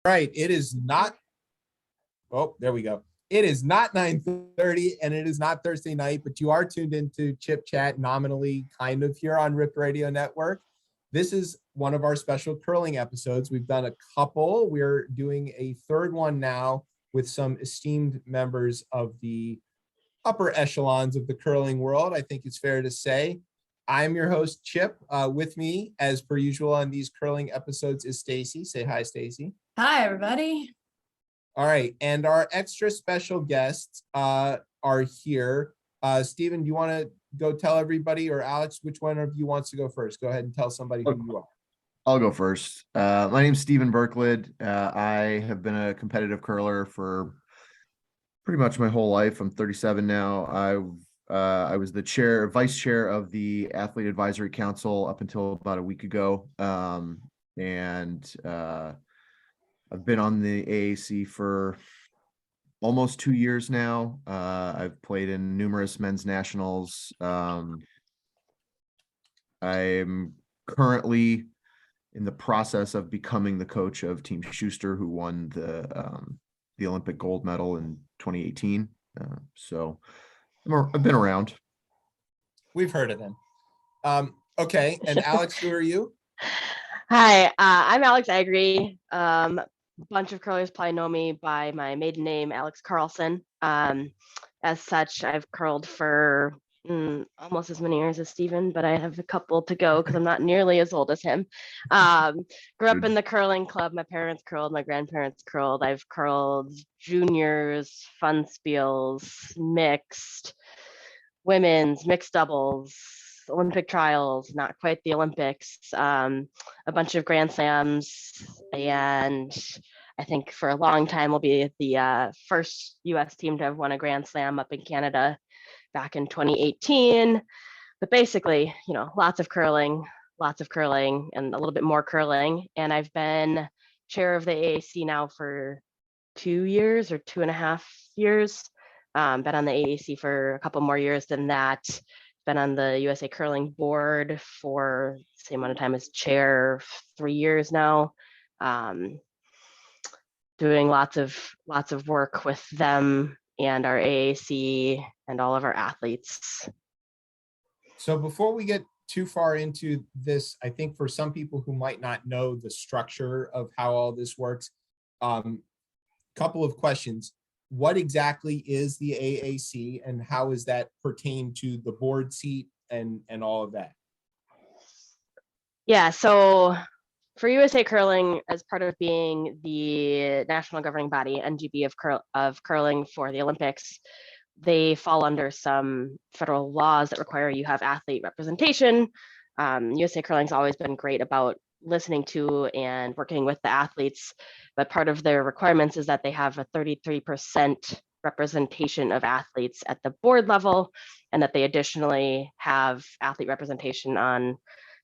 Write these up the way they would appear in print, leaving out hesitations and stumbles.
Right. It is not. Oh, there we go. It is not 9:30 and it is not Thursday night, but you are tuned into Chip Chat nominally kind of here on Ripped Radio Network. This is one of our special curling episodes. We've done a couple. We're doing a third one now with some esteemed members of the upper echelons of the curling world, I think it's fair to say. I'm your host, Chip. With me, as per usual on these curling episodes, is Stacy. Say hi, Stacy. Hi, everybody. All right, and our extra special guests are here. Steven, do you want to go tell everybody, or Alex, which one of you wants to go first? Go ahead and tell somebody who you are. I'll go first. My name's Steven Berklid. I have been a competitive curler for pretty much my whole life. I'm 37 now. I was the vice chair of the Athlete Advisory Council up until about a week ago. And I've been on the AAC for almost 2 years now. I've played in numerous men's nationals. I'm currently in the process of becoming the coach of Team Schuster, who won the Olympic gold medal in 2018. So I've been around. We've heard of them. Okay, and Alex, who are you? Hi, I'm Alex Agri. A bunch of curlers probably know me by my maiden name, Alex Carlson. As such, I've curled for almost as many years as Steven, but I have a couple to go because I'm not nearly as old as him. Grew up in the curling club. My parents curled, my grandparents curled. I've curled juniors, fun spiels, mixed, women's, mixed doubles, Olympic trials, not quite the Olympics, a bunch of Grand Slams, and I think for a long time we'll be the first US team to have won a Grand Slam up in Canada back in 2018. But basically, lots of curling, and a little bit more curling. And I've been chair of the AAC now for 2 years or 2.5 years. Been on the AAC for a couple more years than that. Been on the USA Curling board for the same amount of time as chair, 3 years now. Doing lots of work with them and our AAC and all of our athletes. So before we get too far into this, I think for some people who might not know the structure of how all this works, couple of questions. What exactly is the AAC and how is that pertain to the board seat and all of that? Yeah, so for USA Curling, as part of being the national governing body, NGB of curling for the Olympics, they fall under some federal laws that require you have athlete representation. USA Curling's always been great about listening to and working with the athletes, but part of their requirements is that they have a 33% representation of athletes at the board level, and that they additionally have athlete representation on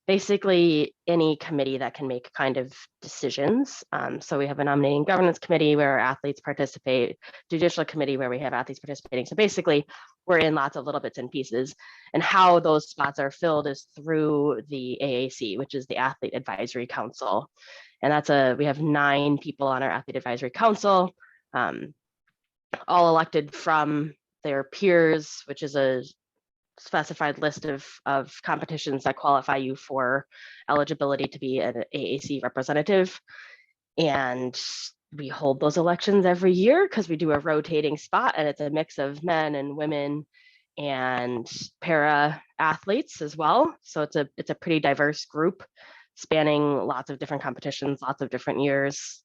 basically any committee that can make kind of decisions. So we have a nominating governance committee where our athletes participate, judicial committee where we have athletes participating. So basically we're in lots of little bits and pieces, and how those spots are filled is through the AAC, which is the Athlete Advisory Council. And we have 9 people on our Athlete Advisory Council, all elected from their peers, which is a specified list of competitions that qualify you for eligibility to be an AAC representative. And we hold those elections every year because we do a rotating spot, and it's a mix of men and women and para athletes as well. So it's a pretty diverse group spanning lots of different competitions, lots of different years.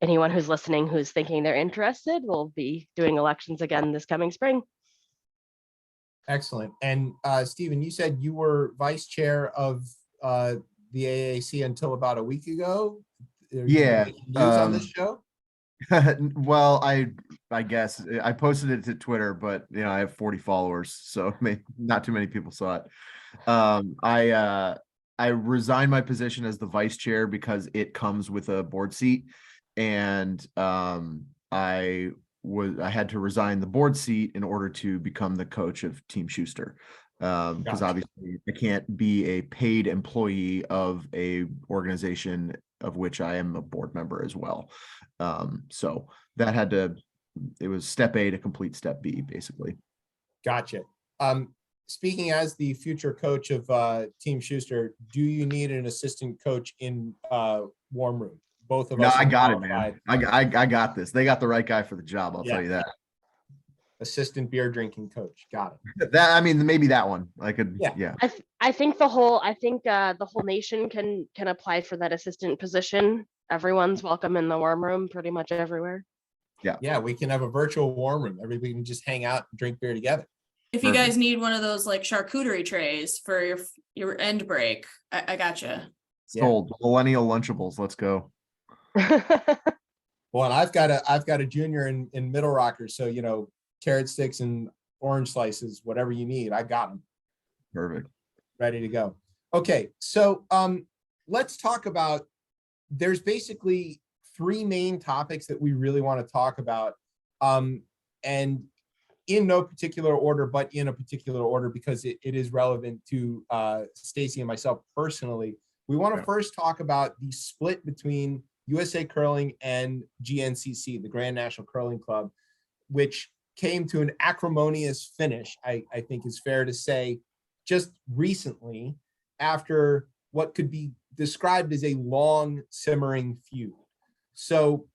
Anyone who's listening who's thinking they're interested will be doing elections again this coming spring. Excellent. And Steven, you said you were vice chair of the AAC until about a week ago. Yeah. News on this show? Well, I guess I posted it to Twitter, but I have 40 followers, so not too many people saw it. I resigned my position as the vice chair because it comes with a board seat, and I had to resign the board seat in order to become the coach of Team Schuster. Because obviously I can't be a paid employee of a organization of which I am a board member as well. So that it was step A to complete step B, basically. Gotcha. Speaking as the future coach of Team Schuster, do you need an assistant coach in warm room? Both of No, us I are got it, qualified. man. I got this. They got the right guy for the job. I'll Yeah. tell you that. Assistant beer drinking coach. Got it. That, I mean, maybe that one. I could, Yeah. yeah. I think the whole nation can apply for that assistant position. Everyone's welcome in the warm room pretty much everywhere. Yeah, we can have a virtual warm room. Everybody can just hang out and drink beer together. If you Perfect. guys need one of those like charcuterie trays for your end break, I gotcha. Sold. Millennial Lunchables. Let's go. Well, and I've got a junior in middle rocker, so carrot sticks and orange slices, whatever you need, I got them Perfect. ready to go. Okay, so let's talk about. There's basically three main topics that we really want to talk about, and in no particular order, but in a particular order because it is relevant to Stacy and myself personally. We want to first talk about the split between USA Curling and GNCC, the Grand National Curling Club, which came to an acrimonious finish, I think is fair to say, just recently after what could be described as a long simmering feud. So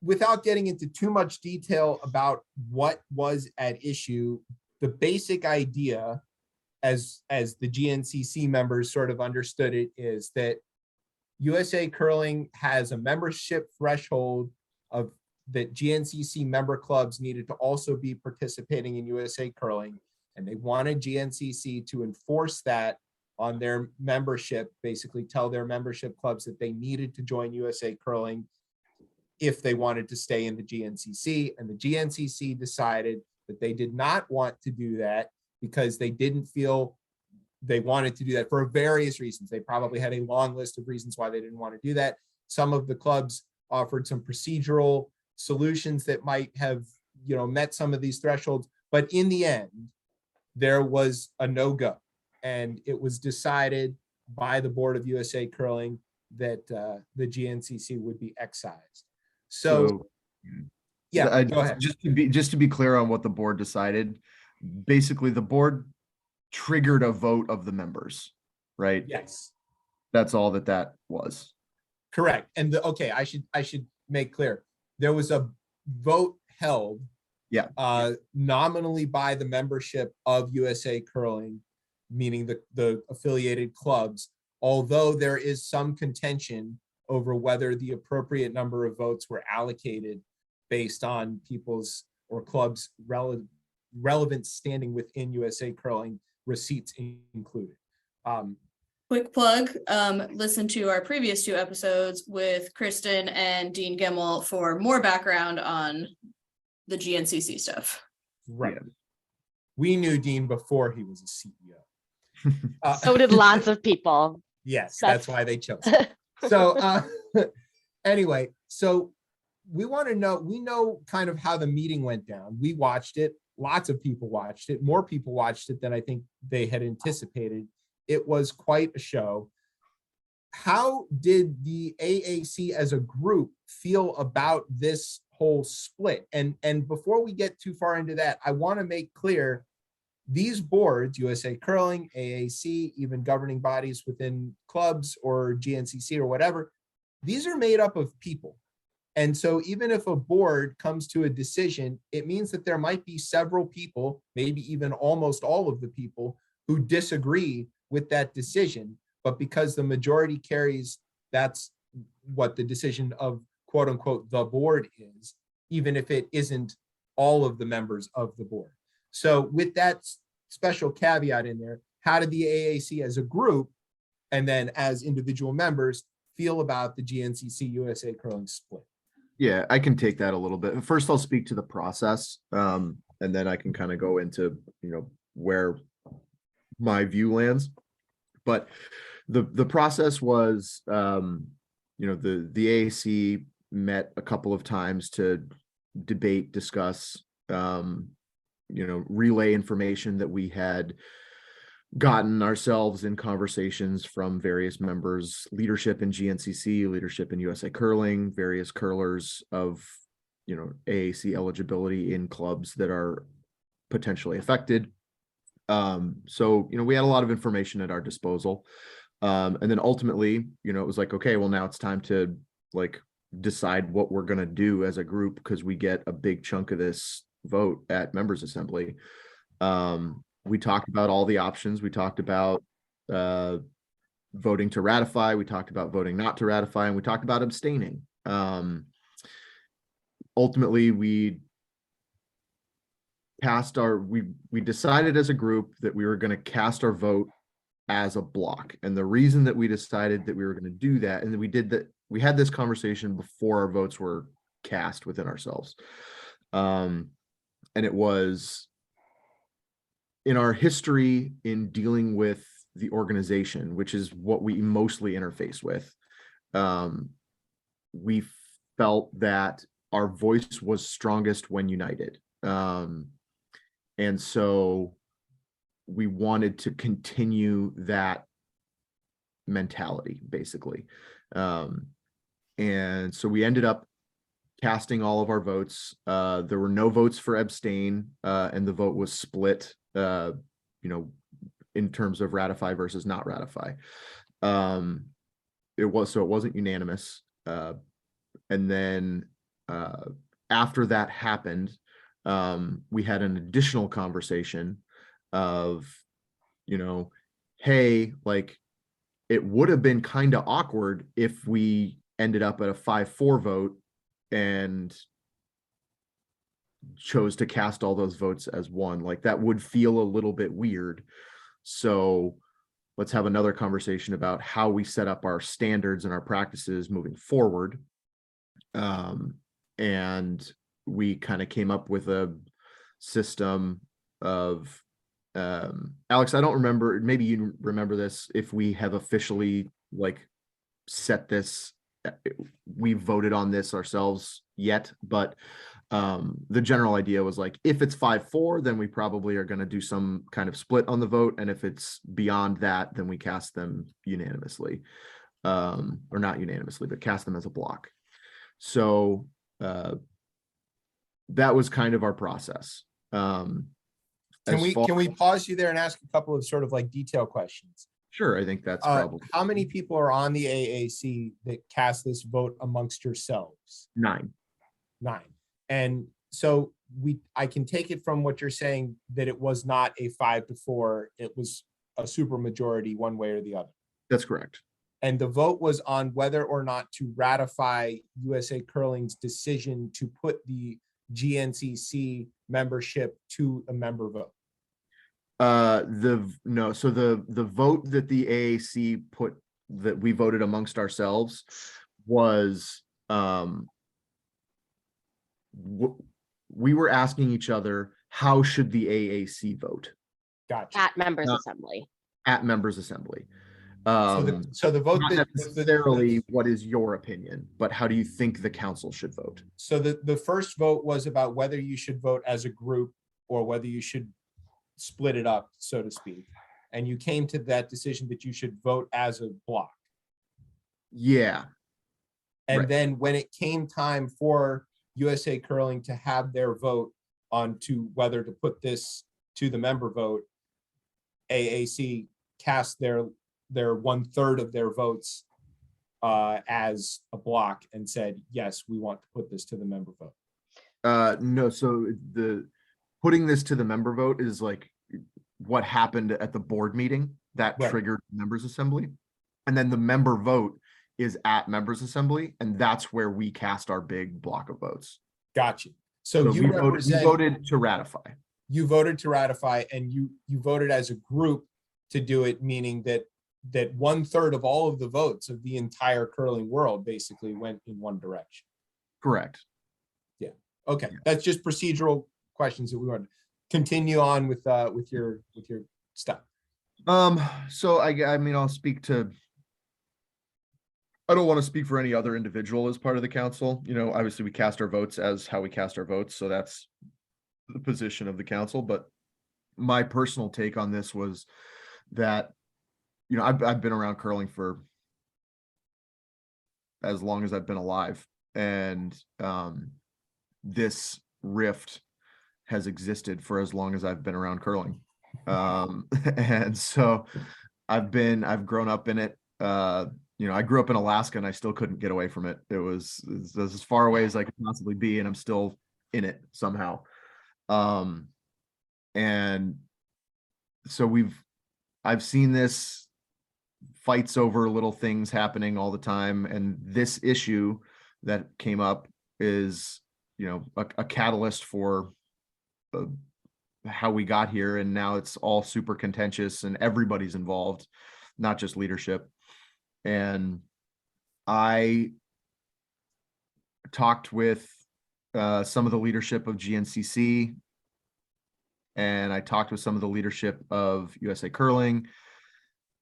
without getting into too much detail about what was at issue, the basic idea as the GNCC members sort of understood it is that USA Curling has a membership threshold of that GNCC member clubs needed to also be participating in USA Curling, and they wanted GNCC to enforce that on their membership, basically tell their membership clubs that they needed to join USA Curling if they wanted to stay in the GNCC, and the GNCC decided that they did not want to do that because they didn't feel they wanted to do that for various reasons. They probably had a long list of reasons why they didn't want to do that. Some of the clubs offered some procedural solutions that might have, met some of these thresholds, but in the end, there was a no-go, and it was decided by the board of USA Curling that the GNCC would be excised. So yeah, go ahead. Just to be clear on what the board decided, basically the board triggered a vote of the members, right? Yes, That's all that was. correct. And I should make clear, there was a vote held nominally by the membership of USA Curling, meaning the affiliated clubs, although there is some contention over whether the appropriate number of votes were allocated based on people's or clubs' relevant standing within USA Curling, receipts included. Quick plug, listen to our previous 2 episodes with Kristen and Dean Gemmel for more background on the GNCC stuff. Right. Yeah. We knew Dean before he was a CEO. So did lots of people. Yes, that's why they chose him. So anyway, so we know kind of how the meeting went down. We watched it. Lots of people watched it. More people watched it than I think they had anticipated. It was quite a show. How did the AAC as a group feel about this whole split? And before we get too far into that, I want to make clear these boards, USA Curling, AAC, even governing bodies within clubs or GNCC or whatever, these are made up of people. And so even if a board comes to a decision, it means that there might be several people, maybe even almost all of the people, who disagree with that decision. But because the majority carries, that's what the decision of quote unquote the board is, even if it isn't all of the members of the board. So with that special caveat in there, how did the AAC as a group and then as individual members feel about the GNCC USA Curling split? Yeah, I can take that a little bit. First, I'll speak to the process, and then I can kind of go into, where my view lands. But the process was, the AAC met a couple of times to debate, discuss, relay information that we had gotten ourselves in conversations from various members, leadership in GNCC, leadership in USA Curling, various curlers of, AAC eligibility in clubs that are potentially affected. So, we had a lot of information at our disposal. And then ultimately, it was like, okay, well, now it's time to decide what we're going to do as a group, because we get a big chunk of this vote at members assembly. We talked about all the options. We talked about voting to ratify. We talked about voting not to ratify, and we talked about abstaining. Ultimately, we decided as a group that we were going to cast our vote as a block. And the reason that we decided that we were going to do that, and we had this conversation before our votes were cast within ourselves. And it was, in our history in dealing with the organization, which is what we mostly interface with, we felt that our voice was strongest when united. And so we wanted to continue that mentality, basically. And so we ended up casting all of our votes. There were no votes for abstain, and the vote was split, in terms of ratify versus not ratify. It wasn't unanimous. And then after that happened, we had an additional conversation of, hey, it would have been kind of awkward if we ended up at a 5-4 vote and chose to cast all those votes as one. That would feel a little bit weird. So let's have another conversation about how we set up our standards and our practices moving forward. And we kind of came up with a system of, Alex, I don't remember, maybe you remember this, if we have officially set this, we voted on this ourselves yet, but the general idea was if it's 5-4, then we probably are going to do some kind of split on the vote. And if it's beyond that, then we cast them unanimously, or not unanimously, but cast them as a block. So that was kind of our process. Can we pause you there and ask a couple of sort of detail questions? Sure, I think that's probably. How many people are on the AAC that cast this vote amongst yourselves? 9. 9. And so I can take it from what you're saying that it was not a 5-4, it was a super majority one way or the other. That's correct. And the vote was on whether or not to ratify USA Curling's decision to put the GNCC membership to a member vote. So the vote that the AAC put, that we voted amongst ourselves, was we were asking each other, how should the AAC vote? Gotcha. At members assembly. At members assembly. So the vote, not necessarily what is your opinion, but how do you think the council should vote? So the first vote was about whether you should vote as a group or whether you should split it up, so to speak. And you came to that decision that you should vote as a block. Yeah. And Right. then when it came time for USA Curling to have their vote on to whether to put this to the member vote, AAC cast their 1/3 of their votes as a block and said, yes, we want to put this to the member vote. No, so the putting this to the member vote is what happened at the board meeting that Right. triggered members assembly. And then the member vote is at members assembly, and that's where we cast our big block of votes. Gotcha. So we you represent, voted to ratify. you voted to ratify, and you voted as a group to do it, meaning that 1/3 of all of the votes of the entire curling world basically went in one direction. Correct. Okay, that's just procedural questions that we want to continue on with your stuff. So I mean, I'll speak to, I don't want to speak for any other individual as part of the council. Obviously we cast our votes as how we cast our votes. So that's the position of the council. But my personal take on this was that, you know, I've been around curling for as long as I've been alive, and this rift has existed for as long as I've been around curling. And so I've grown up in it. You know, I grew up in Alaska and I still couldn't get away from it. It's as far away as I could possibly be, and I'm still in it somehow. And so I've seen this fights over little things happening all the time. And this issue that came up is, you know, a catalyst for how we got here. And now it's all super contentious and everybody's involved, not just leadership. And I talked with some of the leadership of GNCC, and I talked with some of the leadership of USA Curling,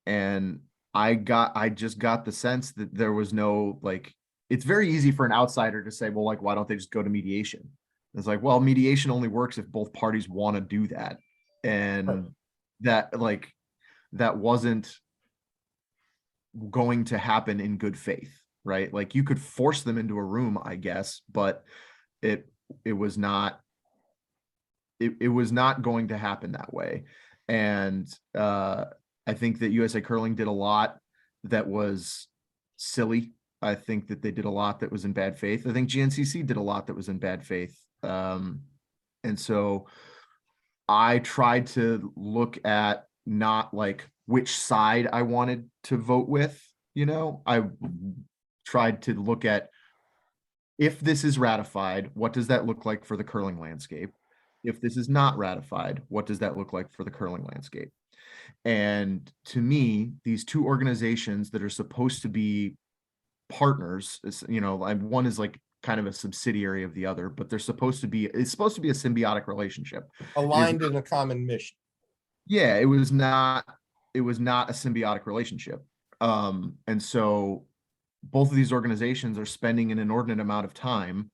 and I just got the sense that there was no, like, it's very easy for an outsider to say, well, like, why don't they just go to mediation? It's like, well, mediation only works if both parties want to do that. And that wasn't going to happen in good faith, right? Like, you could force them into a room, I guess, but it was not going to happen that way. And I think that USA Curling did a lot that was silly. I think that they did a lot that was in bad faith. I think GNCC did a lot that was in bad faith. And so I tried to look at not like which side I wanted to vote with, you know. I tried to look at, if this is ratified, what does that look like for the curling landscape? If this is not ratified, what does that look like for the curling landscape? And to me, these two organizations that are supposed to be partners, you know, one is like kind of a subsidiary of the other, but it's supposed to be a symbiotic relationship. Aligned in a common mission. Yeah, it was not a symbiotic relationship. And so both of these organizations are spending an inordinate amount of time,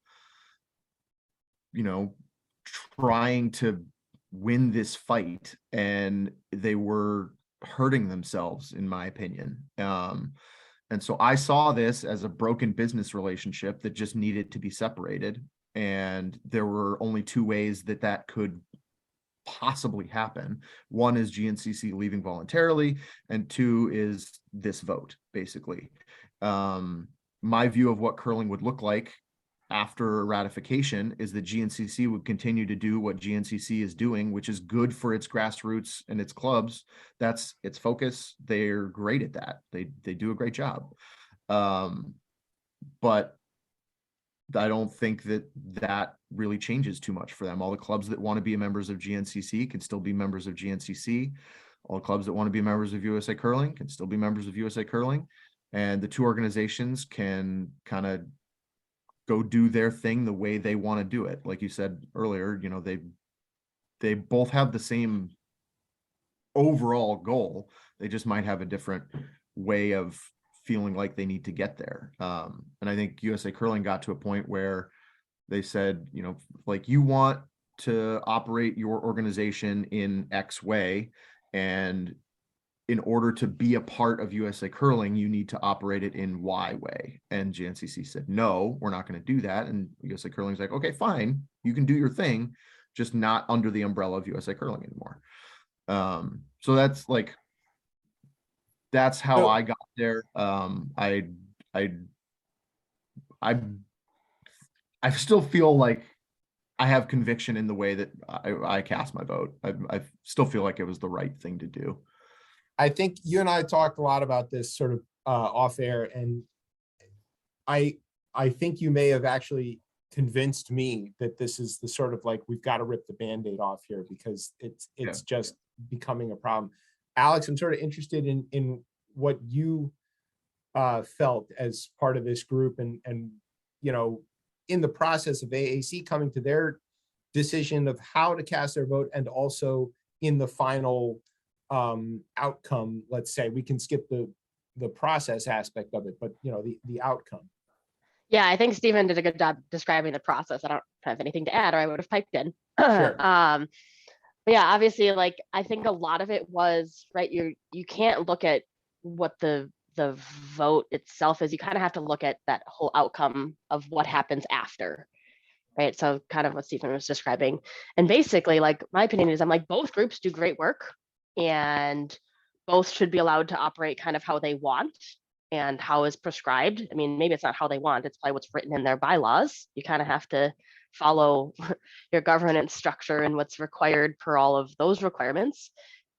you know, trying to win this fight, and they were hurting themselves, in my opinion. And so I saw this as a broken business relationship that just needed to be separated. And there were only two ways that could possibly happen. One is GNCC leaving voluntarily, and two is this vote, basically. My view of what curling would look like after ratification is that GNCC would continue to do what GNCC is doing, which is good for its grassroots and its clubs. That's its focus. They're great at that. They do a great job. But I don't think that really changes too much for them. All the clubs that want to be members of GNCC can still be members of GNCC. All the clubs that want to be members of USA Curling can still be members of USA Curling. And the two organizations can kind of go do their thing the way they want to do it. Like you said earlier, you know, they both have the same overall goal. They just might have a different way of feeling like they need to get there. And I think USA Curling got to a point where they said, you know, like, you want to operate your organization in X way, and in order to be a part of USA Curling, you need to operate it in Y way. And GNCC said, no, we're not going to do that. And USA Curling's like, okay, fine, you can do your thing, just not under the umbrella of USA Curling anymore. So that's how I got there. I still feel like I have conviction in the way that I cast my vote. I still feel like it was the right thing to do. I think you and I talked a lot about this sort of off air, and I think you may have actually convinced me that this is the sort of, like, we've got to rip the Band-Aid off here, because it's just becoming a problem. Alex, I'm sort of interested in what you felt as part of this group, and you know, in the process of AAC coming to their decision of how to cast their vote, and also in the final outcome. Let's say we can skip the process aspect of it, but you know, the outcome. Yeah, I think Stephen did a good job describing the process. I don't have anything to add, or I would have piped in. Sure. But yeah, obviously, like I think a lot of it was right. You can't look at what the vote itself is. You kind of have to look at that whole outcome of what happens after, right? So kind of what Stephen was describing. And basically, like my opinion is I'm like both groups do great work and both should be allowed to operate kind of how they want and how is prescribed. I mean, maybe it's not how they want, it's probably what's written in their bylaws. You kind of have to follow your governance structure and what's required per all of those requirements.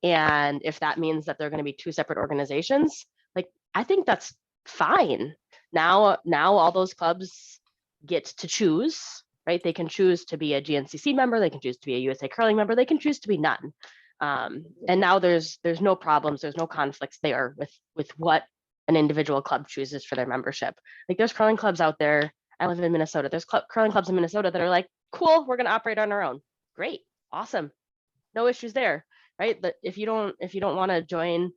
And if that means that they're going to be two separate organizations, like I think that's fine. Now all those clubs get to choose, right? They can choose to be a GNCC member, they can choose to be a USA Curling member, they can choose to be none. And now there's no problems, there's no conflicts there with what an individual club chooses for their membership. Like there's curling clubs out there. I live in Minnesota. There's curling clubs in Minnesota that are like, cool, we're going to operate on our own. Great, awesome, no issues there, right? But if you don't want to join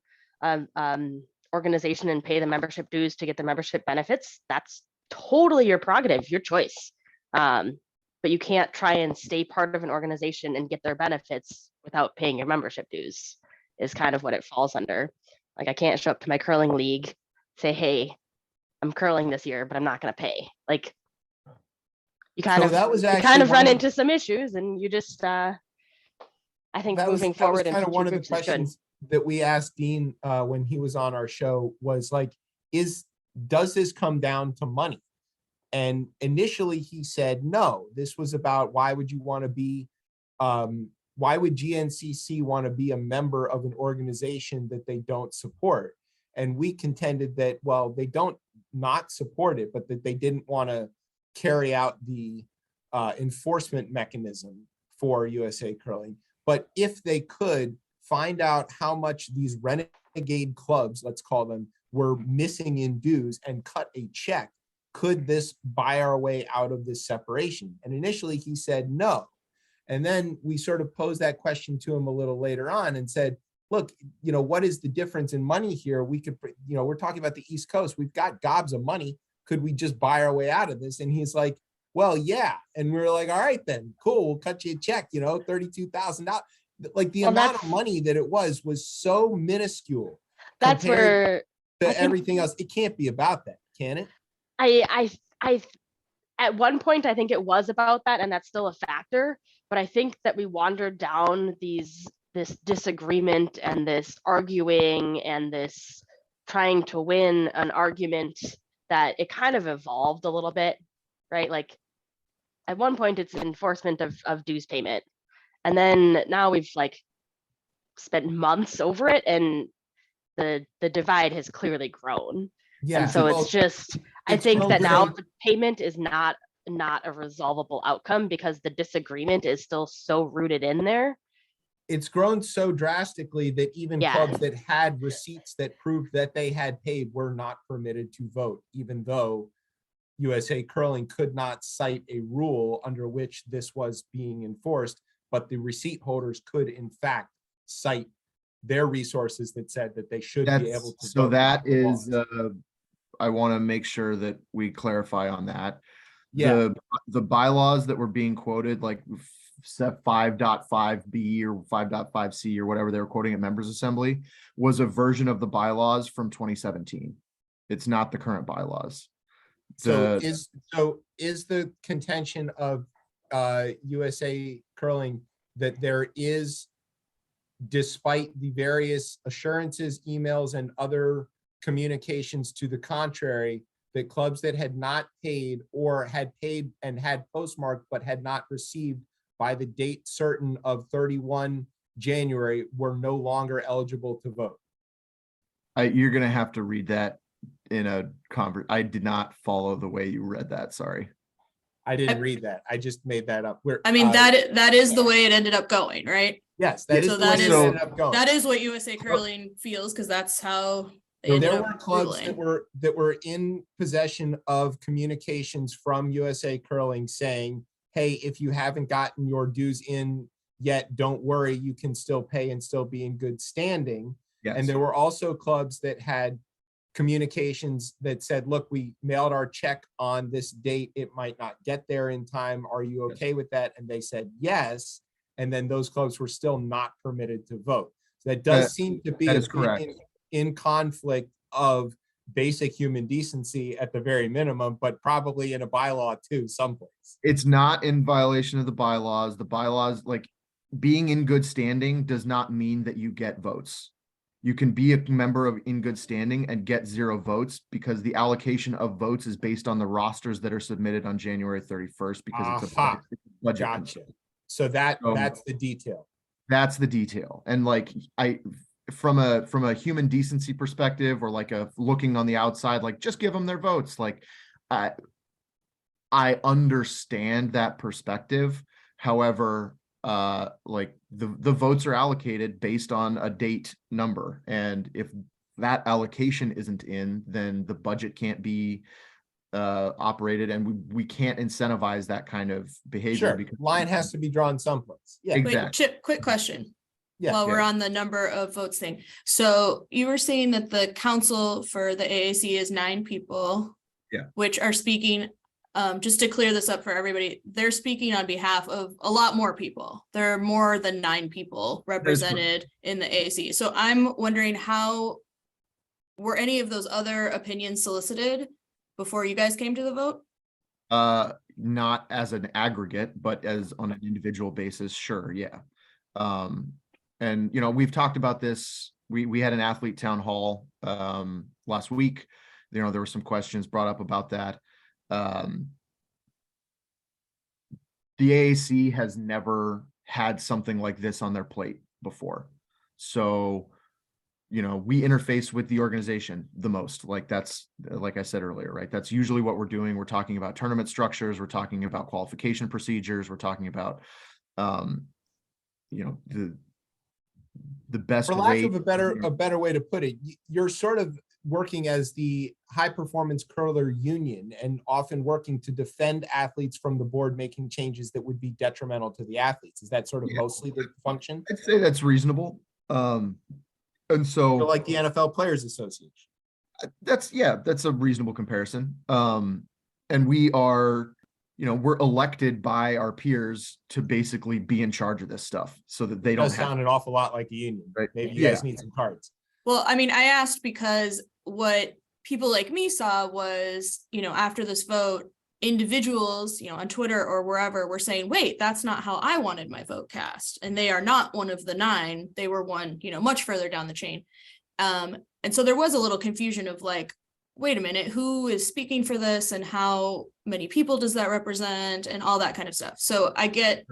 organization and pay the membership dues to get the membership benefits, that's totally your prerogative, your choice. But you can't try and stay part of an organization and get their benefits without paying your membership dues, is kind of what it falls under. Like I can't show up to my curling league, say, hey, I'm curling this year, but I'm not going to pay. Like you kind So of that was you actually kind of one run of- into some issues, and you just I think that was moving that was forward kind into of two one of the groups is good. questions that we asked Dean when he was on our show was like, does this come down to money? And initially he said, no, this was about why would you want to be, why would GNCC want to be a member of an organization that they don't support? And we contended that, well, they don't not support it, but that they didn't want to carry out the enforcement mechanism for USA Curling. But if they could find out how much these renegade clubs, let's call them, were missing in dues and cut a check, could this buy our way out of this separation? And initially he said no. And then we sort of posed that question to him a little later on and said, look, what is the difference in money here? We could, we're talking about the East Coast. We've got gobs of money. Could we just buy our way out of this? And he's like, well, yeah. And we're like, all right, then cool. We'll cut you a check, $32,000. Like the amount of money that it was so minuscule. That's where to everything else. It can't be about that, can it? I at one point I think it was about that, and that's still a factor, but I think that we wandered down this disagreement and this arguing and this trying to win an argument that it kind of evolved a little bit, right? Like at one point it's enforcement of dues payment, and then now we've like spent months over it, and the divide has clearly grown. Yeah. And so it's just, I think that now the payment is not a resolvable outcome because the disagreement is still so rooted in there. It's grown so drastically that even clubs that had receipts that proved that they had paid were not permitted to vote, even though USA Curling could not cite a rule under which this was being enforced, but the receipt holders could in fact cite their resources that said that they should be able to. So that is, I want to make sure that we clarify on that. Yeah. The bylaws that were being quoted, like 5.5B or 5.5C or whatever they were quoting at members assembly, was a version of the bylaws from 2017. It's not the current bylaws. So is the contention of USA Curling that there is, despite the various assurances, emails, and other communications to the contrary, that clubs that had not paid or had paid and had postmarked but had not received by the date certain of 31 January were no longer eligible to vote? You're going to have to read that in a I did not follow the way you read that. Sorry. I didn't read that. I just made that up. That is the way it ended up going, right? Yes, that is the way it ended up going. That is what USA Curling feels, because that's how there were clubs that were in possession of communications from USA Curling saying, hey, if you haven't gotten your dues in yet, don't worry, you can still pay and still be in good standing. Yes. And there were also clubs that had communications that said, look, we mailed our check on this date. It might not get there in time. Are you okay with that? And they said yes. and then those clubs were still not permitted to vote. So that does seem to be that is correct. in conflict of basic human decency at the very minimum, but probably in a bylaw too, someplace. It's not in violation of the bylaws. The bylaws, like being in good standing does not mean that you get votes. You can be a member of in good standing and get 0 votes because the allocation of votes is based on the rosters that are submitted on January 31st because it's a budget. Gotcha. So that's the detail. That's the detail. And like from a human decency perspective, or like a looking on the outside, like just give them their votes. Like I understand that perspective. However, like the votes are allocated based on a date number, and if that allocation isn't in, then the budget can't be operated, and we can't incentivize that kind of behavior. Sure, because line has to be drawn someplace. Yeah, Exactly. Wait, Chip, quick question. Yeah, While we're on the number of votes thing. So you were saying that the council for the AAC is 9 people. Yeah. Which are speaking, just to clear this up for everybody, they're speaking on behalf of a lot more people. There are more than 9 people represented in the AAC. So I'm wondering, how were any of those other opinions solicited before you guys came to the vote? Not as an aggregate, but as on an individual basis, sure, yeah. And you know, we've talked about this. We had an athlete town hall last week. You know, there were some questions brought up about that. The AAC has never had something like this on their plate before. So, you know, we interface with the organization the most. Like that's, like I said earlier, right? That's usually what we're doing. We're talking about tournament structures. We're talking about qualification procedures. We're talking about, you know, the best For lack way. of a better way to put it, you're sort of working as the high performance curler union and often working to defend athletes from the board making changes that would be detrimental to the athletes. Is that sort of mostly the function? I'd say that's reasonable. And so Like the NFL Players Association. that's a reasonable comparison. And we are, you know, we're elected by our peers to basically be in charge of this stuff so that they don't Does have sound an awful lot like a union. Right. Maybe you guys need some cards. Well, I mean, I asked because what people like me saw was, you know, after this vote, individuals, you know, on Twitter or wherever were saying, wait, that's not how I wanted my vote cast. And they are not one of the 9. They were one, you know, much further down the chain. And so there was a little confusion of like, wait a minute, who is speaking for this and how many people does that represent and all that kind of stuff. So I get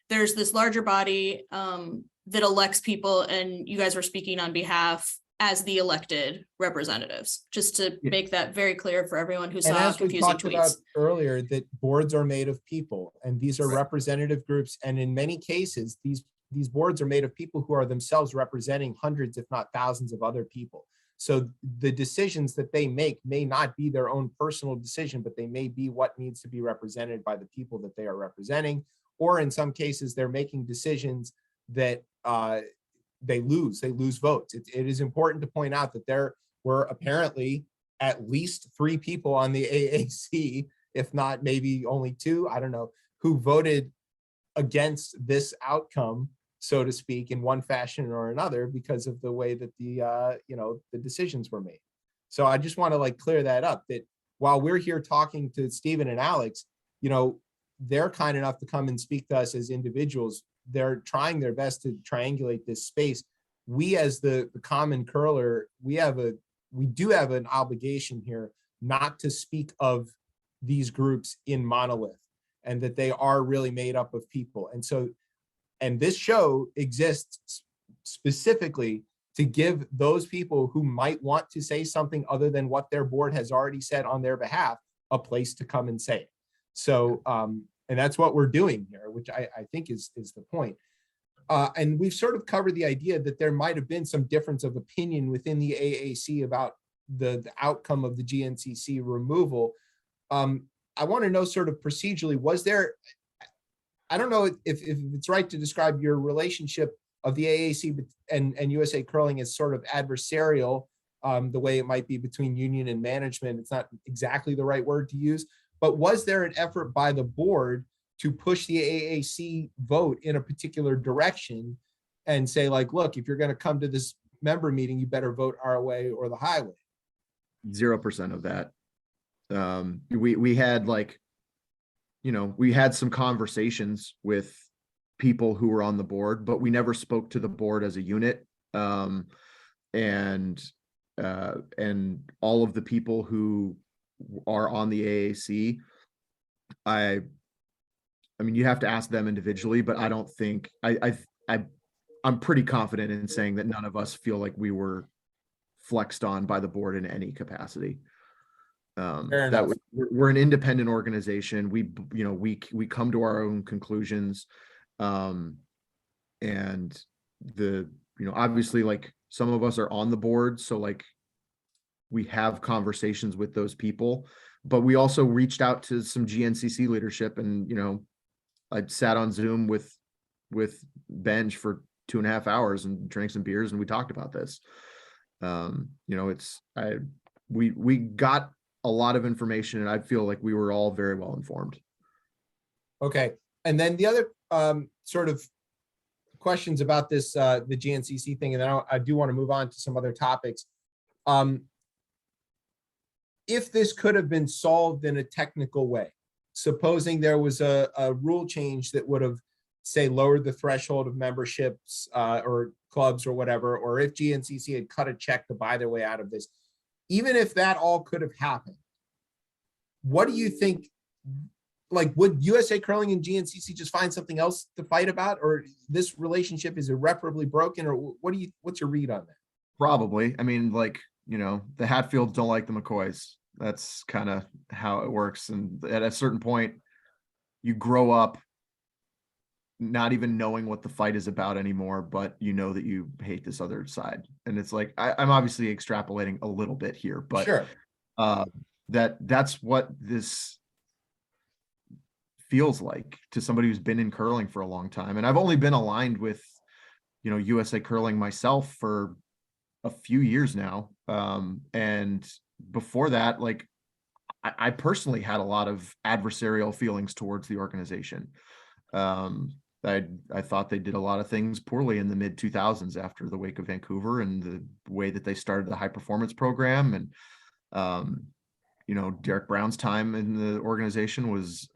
there's this larger body that elects people, and you guys were speaking on behalf as the elected representatives, just to make that very clear for everyone who And saw as we confusing talked about tweets. earlier, that boards are made of people, and these are representative groups. And in many cases, these boards are made of people who are themselves representing hundreds, if not thousands of other people. So the decisions that they make may not be their own personal decision, but they may be what needs to be represented by the people that they are representing. Or in some cases, they're making decisions that they lose votes. It is important to point out that there were apparently at least 3 people on the AAC, if not maybe only 2, I don't know, who voted against this outcome, so to speak, in one fashion or another because of the way that the you know, the decisions were made. So I just want to like clear that up, that while we're here talking to Stephen and Alex, you know, they're kind enough to come and speak to us as individuals. They're trying their best to triangulate this space. We as the common curler, we do have an obligation here not to speak of these groups in monolith, and that they are really made up of people. And so, and this show exists specifically to give those people who might want to say something other than what their board has already said on their behalf, a place to come and say it. So, and that's what we're doing here, which I think is the point. And we've sort of covered the idea that there might have been some difference of opinion within the AAC about the outcome of the GNCC removal. I want to know sort of procedurally, was there, I don't know if it's right to describe your relationship of the AAC and USA Curling as sort of adversarial, the way it might be between union and management. It's not exactly the right word to use, but was there an effort by the board to push the AAC vote in a particular direction and say like, look, if you're going to come to this member meeting, you better vote our way or the highway. 0% of that. We had like, we had some conversations with people who were on the board, but we never spoke to the board as a unit. And all of the people who are on the AAC, I mean, you have to ask them individually, but I don't think I'm pretty confident in saying that none of us feel like we were flexed on by the board in any capacity. We're an independent organization. We come to our own conclusions. And obviously like some of us are on the board. So like we have conversations with those people, but we also reached out to some GNCC leadership and, I sat on Zoom with Benj for 2.5 hours and drank some beers and we talked about this. We got a lot of information and I feel like we were all very well informed. Okay. And then the other sort of questions about this, the GNCC thing, and then I do want to move on to some other topics. If this could have been solved in a technical way, supposing there was a rule change that would have, say, lowered the threshold of memberships or clubs or whatever, or if GNCC had cut a check to buy their way out of this, even if that all could have happened, what do you think? Like, would USA Curling and GNCC just find something else to fight about, or this relationship is irreparably broken, or what's your read on that? Probably. I mean, like, the Hatfields don't like the McCoys. That's kind of how it works. And at a certain point, you grow up not even knowing what the fight is about anymore, but you know that you hate this other side. And it's like, I'm obviously extrapolating a little bit here, but sure. That's what this feels like to somebody who's been in curling for a long time. And I've only been aligned with, USA Curling myself for a few years now. And before that, like I personally had a lot of adversarial feelings towards the organization. I thought they did a lot of things poorly in the mid 2000s after the wake of Vancouver and the way that they started the high performance program. And, Derek Brown's time in the organization was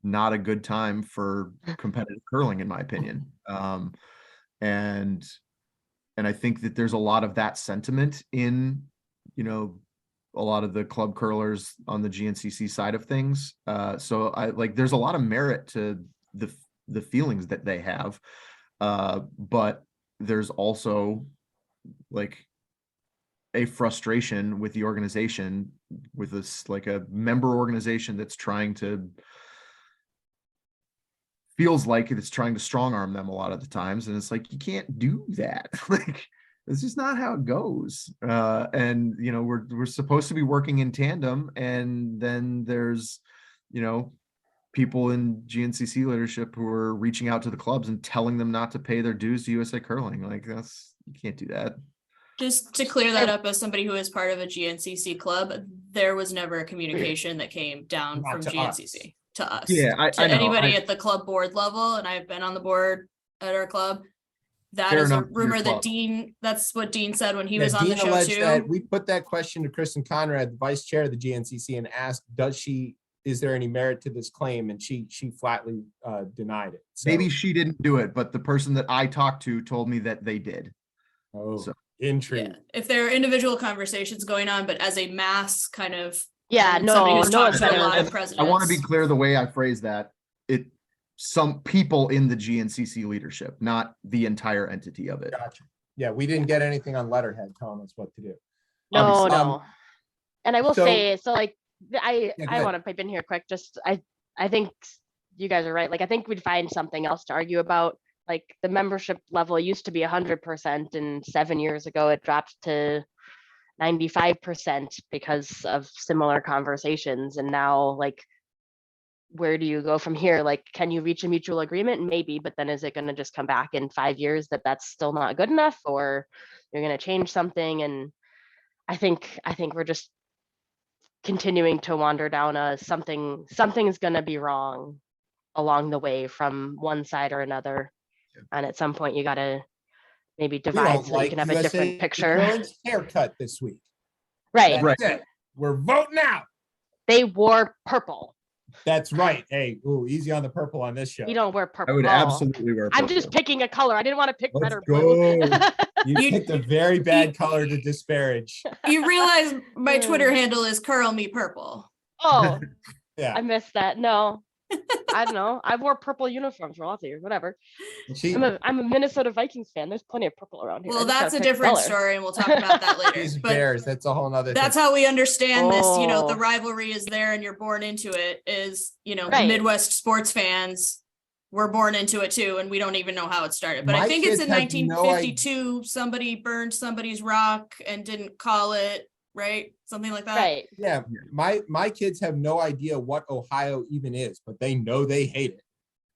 not a good time for competitive curling, in my opinion. And I think that there's a lot of that sentiment in, a lot of the club curlers on the GNCC side of things. So there's a lot of merit to the feelings that they have. But there's also like a frustration with the organization, with this, like a member organization that's feels like it's trying to strong arm them a lot of the times. And it's like, you can't do that. Like, it's just not how it goes. And, we're supposed to be working in tandem. And then there's, people in GNCC leadership who are reaching out to the clubs and telling them not to pay their dues to USA Curling. Like, you can't do that. Just to clear that up, as somebody who is part of a GNCC club, there was never a communication that came down Not from to GNCC to us. Yeah, to I know. anybody at the club board level, and I've been on the board at our club. That Fair is a enough, your rumor that club. Dean, that's what Dean said when he Yeah, was on the Dean show alleged too. that we put that question to Kristen Conrad, the vice chair of the GNCC, and asked, is there any merit to this claim? And she flatly denied it. So, Maybe she didn't do it, but the person that I talked to told me that they did. So. Intrigue. Yeah, if there are individual conversations going on, but as a mass kind of. Yeah, and somebody who's no one talked said to it a was lot of I presidents. want to be clear the way I phrase that. Some people in the GNCC leadership, not the entire entity of it. Gotcha. Yeah, we didn't get anything on letterhead telling us what to do. No, Obviously. no. And I will so- say, so like, I Yeah, go ahead. want to pipe in here quick. Just, I think you guys are right. Like, I think we'd find something else to argue about. Like, the membership level used to be 100%, and 7 years ago it dropped to 95% because of similar conversations. And now, like, where do you go from here? Like, can you reach a mutual agreement? Maybe, but then is it going to just come back in 5 years that that's still not good enough, or you're going to change something? And I think we're just continuing to wander down something's going to be wrong along the way from one side or another. And at some point you gotta maybe We divide don't so that you like can have a USA different picture. Curling's haircut this week. Right. That's it. We're voting out. They wore purple. That's right. Hey, ooh, easy on the purple on this show. You don't wear I purple. would Oh, absolutely wear I'm purple. just picking a color. I didn't want to pick red Let's or blue. go. You picked a very bad color to disparage. You realize my Twitter Mm. handle is curl me purple. Oh, Yeah. I missed that. No, I don't know. I wore purple uniforms for lots of years. Whatever. She, I'm a Minnesota Vikings fan. There's plenty of purple around here. I Well, just that's gotta a pick different color. story, and we'll talk about that later. she's But Bears. That's a whole nother that's thing. how we understand this. You know, the Oh. rivalry is there, and you're born into it. Is, you know, Right. Midwest sports fans were born into it too, and we don't even know how it started. But I My think it's kids in have 1952. Somebody burned somebody's rock and didn't call it, right? Something like that. Right. Yeah, my kids have no idea what Ohio even is, but they know they hate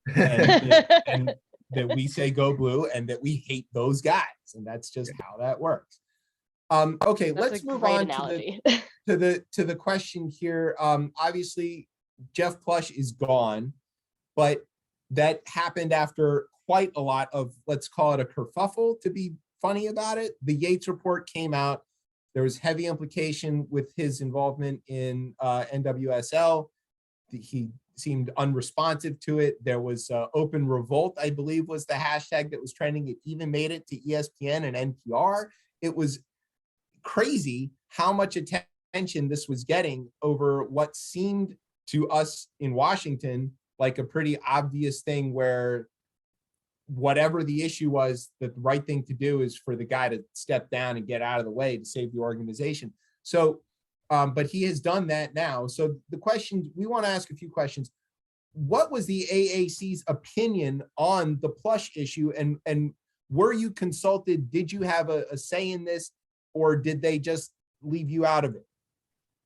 it. And that we say go blue and that we hate those guys. And that's just how that works. Okay, That's let's a move great on analogy. to the question here. Obviously, Jeff Plush is gone, but that happened after quite a lot of, let's call it a kerfuffle, to be funny about it. The Yates report came out. There was heavy implication with his involvement in NWSL. He seemed unresponsive to it. There was open revolt, I believe was the hashtag that was trending. It even made it to ESPN and NPR. It was crazy how much attention this was getting over what seemed to us in Washington like a pretty obvious thing, where whatever the issue was, that the right thing to do is for the guy to step down and get out of the way to save the organization. So, but he has done that now. So the question, we want to ask a few questions. What was the AAC's opinion on the Plush issue, and were you consulted? Did you have a say in this, or did they just leave you out of it?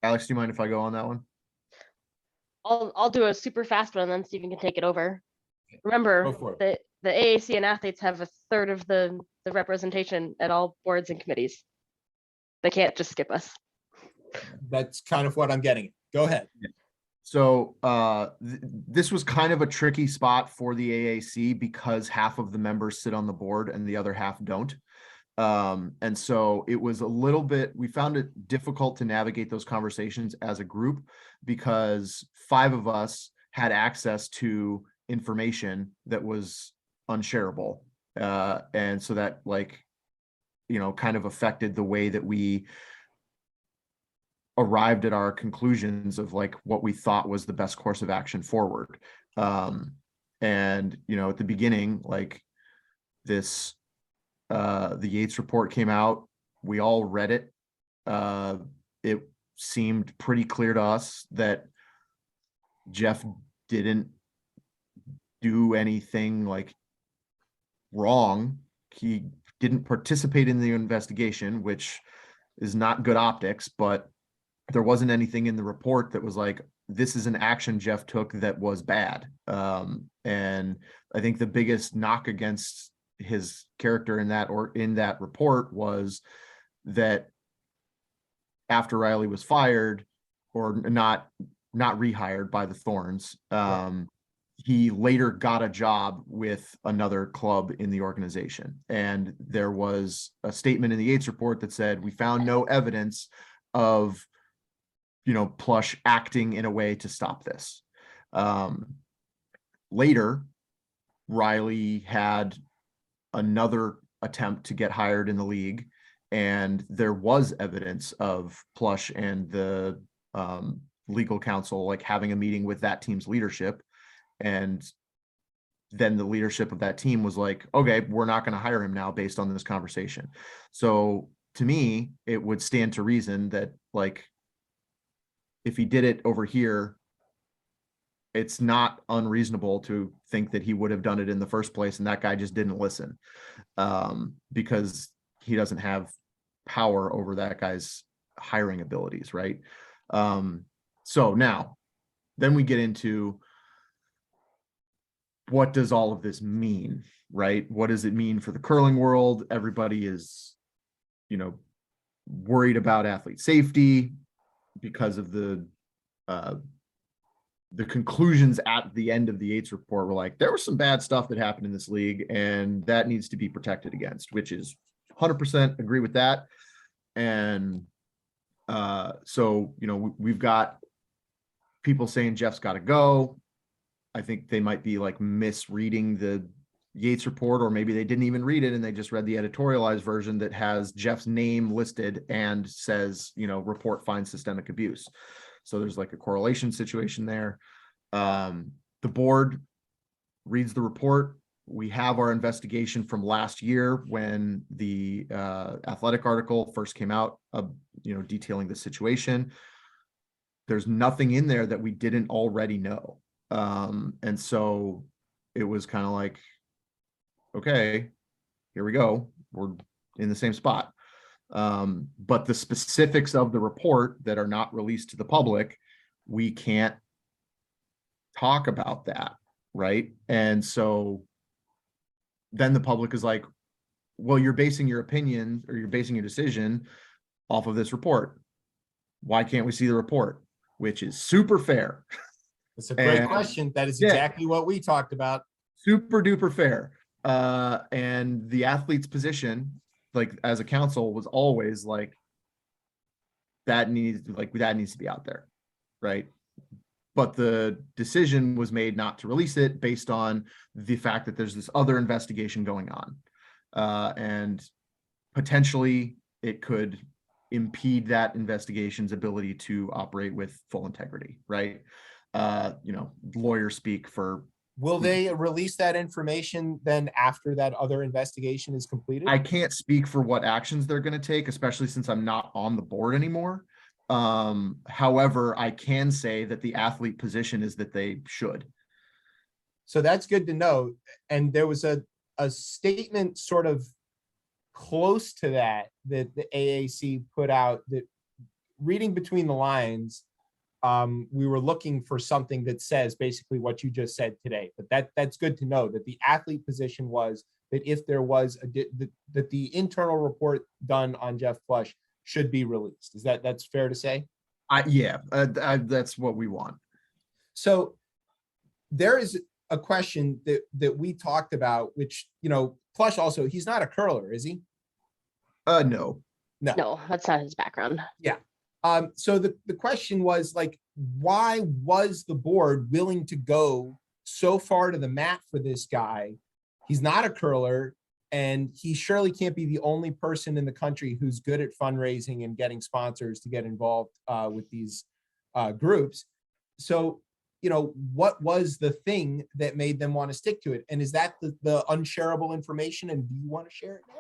Alex, do you mind if I go on that one? I'll do a super fast one, and then Stephen can take it over. Go Remember, for it. the AAC and athletes have a third of the representation at all boards and committees. They can't just skip us. That's kind of what I'm getting at. Go ahead. So this was kind of a tricky spot for the AAC because half of the members sit on the board and the other half don't. And so it was a little bit, we found it difficult to navigate those conversations as a group because 5 of us had access to information that was unshareable. And so that, like, you know, kind of affected the way that we arrived at our conclusions of like what we thought was the best course of action forward. And, you know, at the beginning, like this, the Yates report came out, we all read it. It seemed pretty clear to us that Jeff didn't do anything like wrong. He didn't participate in the investigation, which is not good optics, but there wasn't anything in the report that was like, this is an action Jeff took that was bad. And I think the biggest knock against his character in that report was that after Riley was fired or not rehired by the Thorns, he later got a job with another club in the organization. And there was a statement in the Yates report that said, we found no evidence of, you know, Plush acting in a way to stop this. Later, Riley had another attempt to get hired in the league, and there was evidence of Plush and the legal counsel like having a meeting with that team's leadership. And then the leadership of that team was like, okay, we're not going to hire him now based on this conversation. So to me, it would stand to reason that, like, if he did it over here, it's not unreasonable to think that he would have done it in the first place. And that guy just didn't listen, because he doesn't have power over that guy's hiring abilities. Right. So now, then we get into, what does all of this mean, right? What does it mean for the curling world? Everybody is, you know, worried about athlete safety because of the the conclusions at the end of the Yates report were like, there was some bad stuff that happened in this league and that needs to be protected against, which is 100% agree with that. And so, you know, we've got people saying Jeff's got to go. I think they might be like misreading the Yates report, or maybe they didn't even read it and they just read the editorialized version that has Jeff's name listed and says, you know, report finds systemic abuse. So there's like a correlation situation there. The board reads the report. We have our investigation from last year when the athletic article first came out, you know, detailing the situation. There's nothing in there that we didn't already know. And so it was kind of like, okay, here we go. We're in the same spot. But the specifics of the report that are not released to the public, we can't talk about that, right? And so then the public is like, well, you're basing your opinion or you're basing your decision off of this report. Why can't we see the report? Which is super fair. It's a great And- question. That is Yeah. exactly what we talked about. Super duper fair. And the athlete's position, like as a council, was always like, that needs to be out there, right? But the decision was made not to release it based on the fact that there's this other investigation going on. And potentially it could impede that investigation's ability to operate with full integrity, right? You know, lawyers speak for. Will they release that information then after that other investigation is completed? I can't speak for what actions they're going to take, especially since I'm not on the board anymore. However, I can say that the athlete position is that they should. So that's good to know. And there was a statement sort of close to that the AAC put out, that reading between the lines, we were looking for something that says basically what you just said today. But that's good to know, that the athlete position was that if there was that the internal report done on Jeff Plush should be released. That's fair to say? That's what we want. So there is a question that we talked about, which, you know, Plush also, he's not a curler, is he? No. No, that's not his background. So the question was like, why was the board willing to go so far to the mat for this guy? He's not a curler, and he surely can't be the only person in the country who's good at fundraising and getting sponsors to get involved with these groups. So, you know, what was the thing that made them want to stick to it? And is that the unshareable information? And do you want to share it now?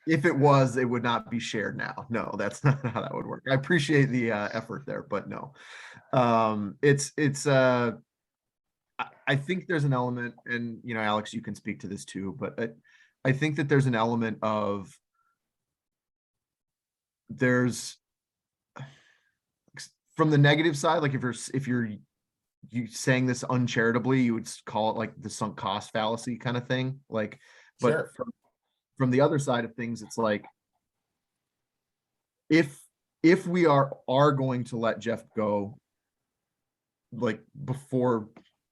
If it was, it would not be shared now. No, that's not how that would work. I appreciate the effort there, but no. I think there's an element, and you know, Alex, you can speak to this too, but I think that there's an element of from the negative side, like if you're saying this uncharitably, you would call it like the sunk cost fallacy kind of thing. Like, but Sure. From the other side of things, it's like, if we are going to let Jeff go, like before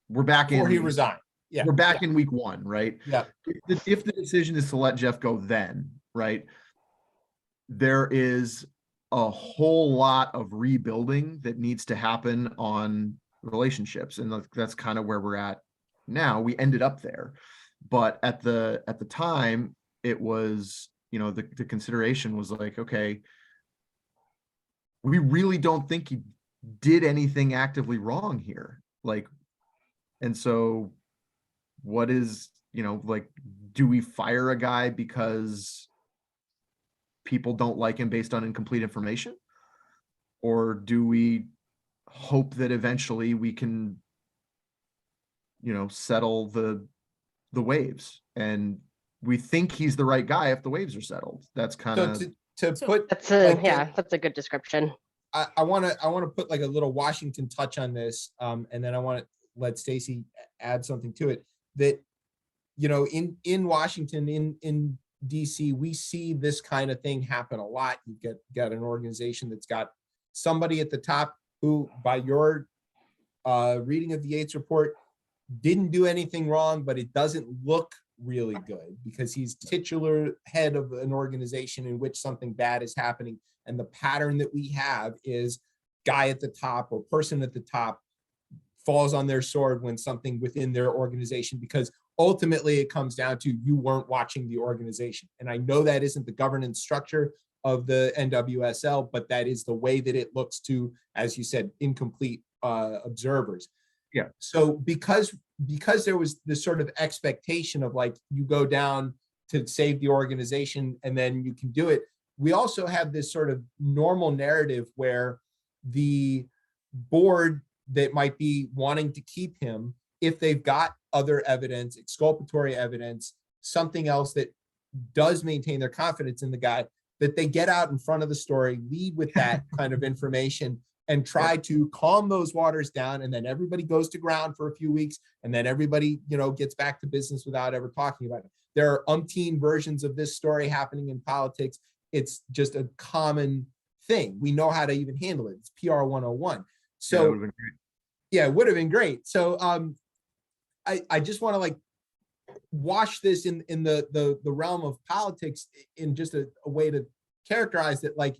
we're back Before in, he resigned. Yeah. we're back in week 1, right? Yeah. If the decision is to let Jeff go, then, right, there is a whole lot of rebuilding that needs to happen on relationships, and that's kind of where we're at now. We ended up there, but at the time, it was, you know, the consideration was like, okay, we really don't think he did anything actively wrong here, like, and so what is, you know, like, do we fire a guy because people don't like him based on incomplete information, or do we hope that eventually we can, you know, settle the waves? And we think he's the right guy if the waves are settled. That's kind So of to put, That's Like that's a good description. I want to put like a little Washington touch on this, and then I want to let Stacy add something to it. That, you know, in Washington, in DC, we see this kind of thing happen a lot. You got an organization that's got somebody at the top who, by your reading of the Yates report, didn't do anything wrong, but it doesn't look really good because he's titular head of an organization in which something bad is happening. And the pattern that we have is guy at the top or person at the top falls on their sword when something within their organization, because ultimately it comes down to you weren't watching the organization. And I know that isn't the governance structure of the NWSL, but that is the way that it looks to, as you said, incomplete observers. Yeah. So because there was this sort of expectation of like, you go down to save the organization and then you can do it. We also have this sort of normal narrative where the board that might be wanting to keep him, if they've got other evidence, exculpatory evidence, something else that does maintain their confidence in the guy, that they get out in front of the story, lead with that kind of information and try to calm those waters down. And then everybody goes to ground for a few weeks. And then everybody, gets back to business without ever talking about it. There are umpteen versions of this story happening in politics. It's just a common thing. We know how to even handle it. It's PR 101. So yeah, it would have been great. So I just want to like wash this in the realm of politics in just a way to characterize it. Like,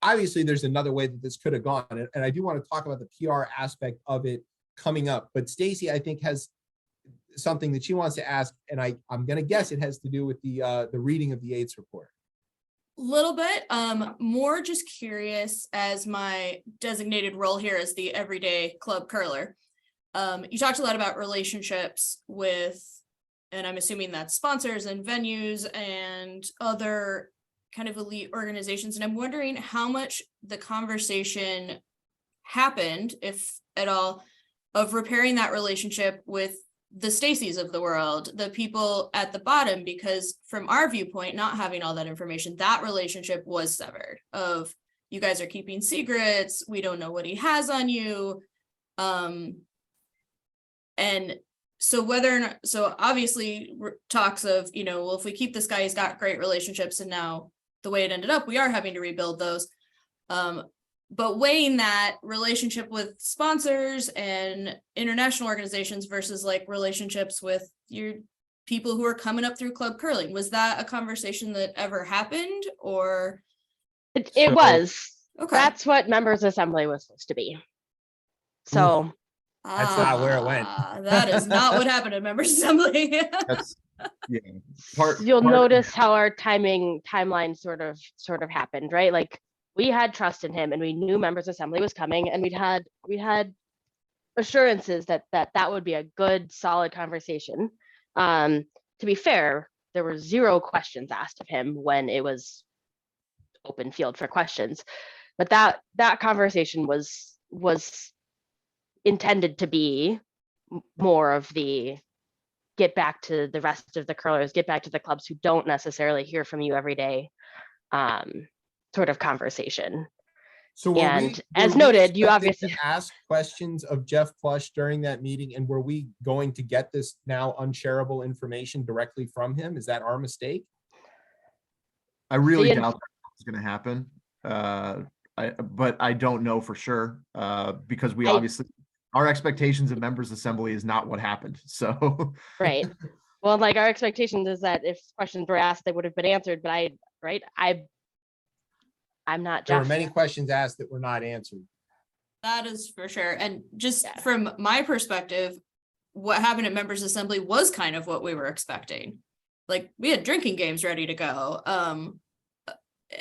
obviously there's another way that this could have gone. And I do want to talk about the PR aspect of it coming up. But Stacey, I think, has something that she wants to ask. And I'm going to guess it has to do with the reading of the Yates report. Little bit, more just curious as my designated role here as the everyday club curler. You talked a lot about relationships with, and I'm assuming that's sponsors and venues and other kind of elite organizations. And I'm wondering how much the conversation happened, if at all, of repairing that relationship with the Stacys of the world, the people at the bottom, because from our viewpoint, not having all that information, that relationship was severed. Of, you guys are keeping secrets, we don't know what he has on you. And so whether or not, so obviously talks of, well, if we keep this guy, he's got great relationships, and now the way it ended up, we are having to rebuild those. But weighing that relationship with sponsors and international organizations versus like relationships with your people who are coming up through club curling, was that a conversation that ever happened, or? It was. Okay. That's what members assembly was supposed to be. So That's not where it went. That is not what happened at members assembly. That's you'll notice how our timeline sort of happened, right? Like, we had trust in him, and we knew members assembly was coming, and we had assurances that would be a good, solid conversation. To be fair, there were 0 questions asked of him when it was open field for questions, but that conversation was intended to be more of the get back to the rest of the curlers, get back to the clubs who don't necessarily hear from you every day, sort of conversation. So as noted, you obviously asked questions of Jeff Plush during that meeting, and were we going to get this now unshareable information directly from him? Is that our mistake? I really doubt that's going to happen. But I don't know for sure, because we obviously, our expectations of members assembly is not what happened. So right. Well, like, our expectations is that if questions were asked, they would have been answered. But I'm not. There were many questions asked that were not answered. That is for sure. And just from my perspective, what happened at members assembly was kind of what we were expecting. Like, we had drinking games ready to go.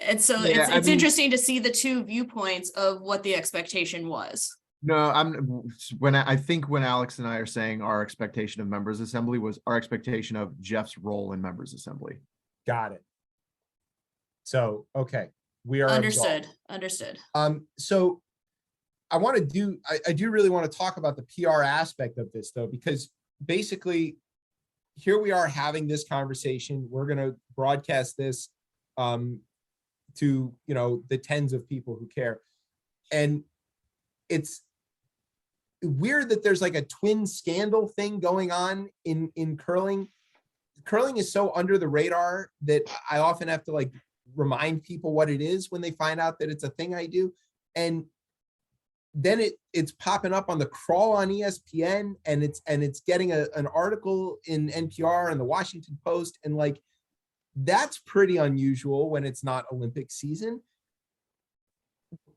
And so it's interesting to see the 2 viewpoints of what the expectation was. No, I think when Alex and I are saying our expectation of members assembly was our expectation of Jeff's role in members assembly. Got it. So, okay. We are understood. So I do really want to talk about the PR aspect of this, though, because basically here we are having this conversation. We're going to broadcast this to, the tens of people who care. And it's weird that there's like a twin scandal thing going on in curling. Curling is so under the radar that I often have to like remind people what it is when they find out that it's a thing I do. and then it's popping up on the crawl on ESPN, and it's getting an article in NPR and the Washington Post, and like that's pretty unusual when it's not Olympic season.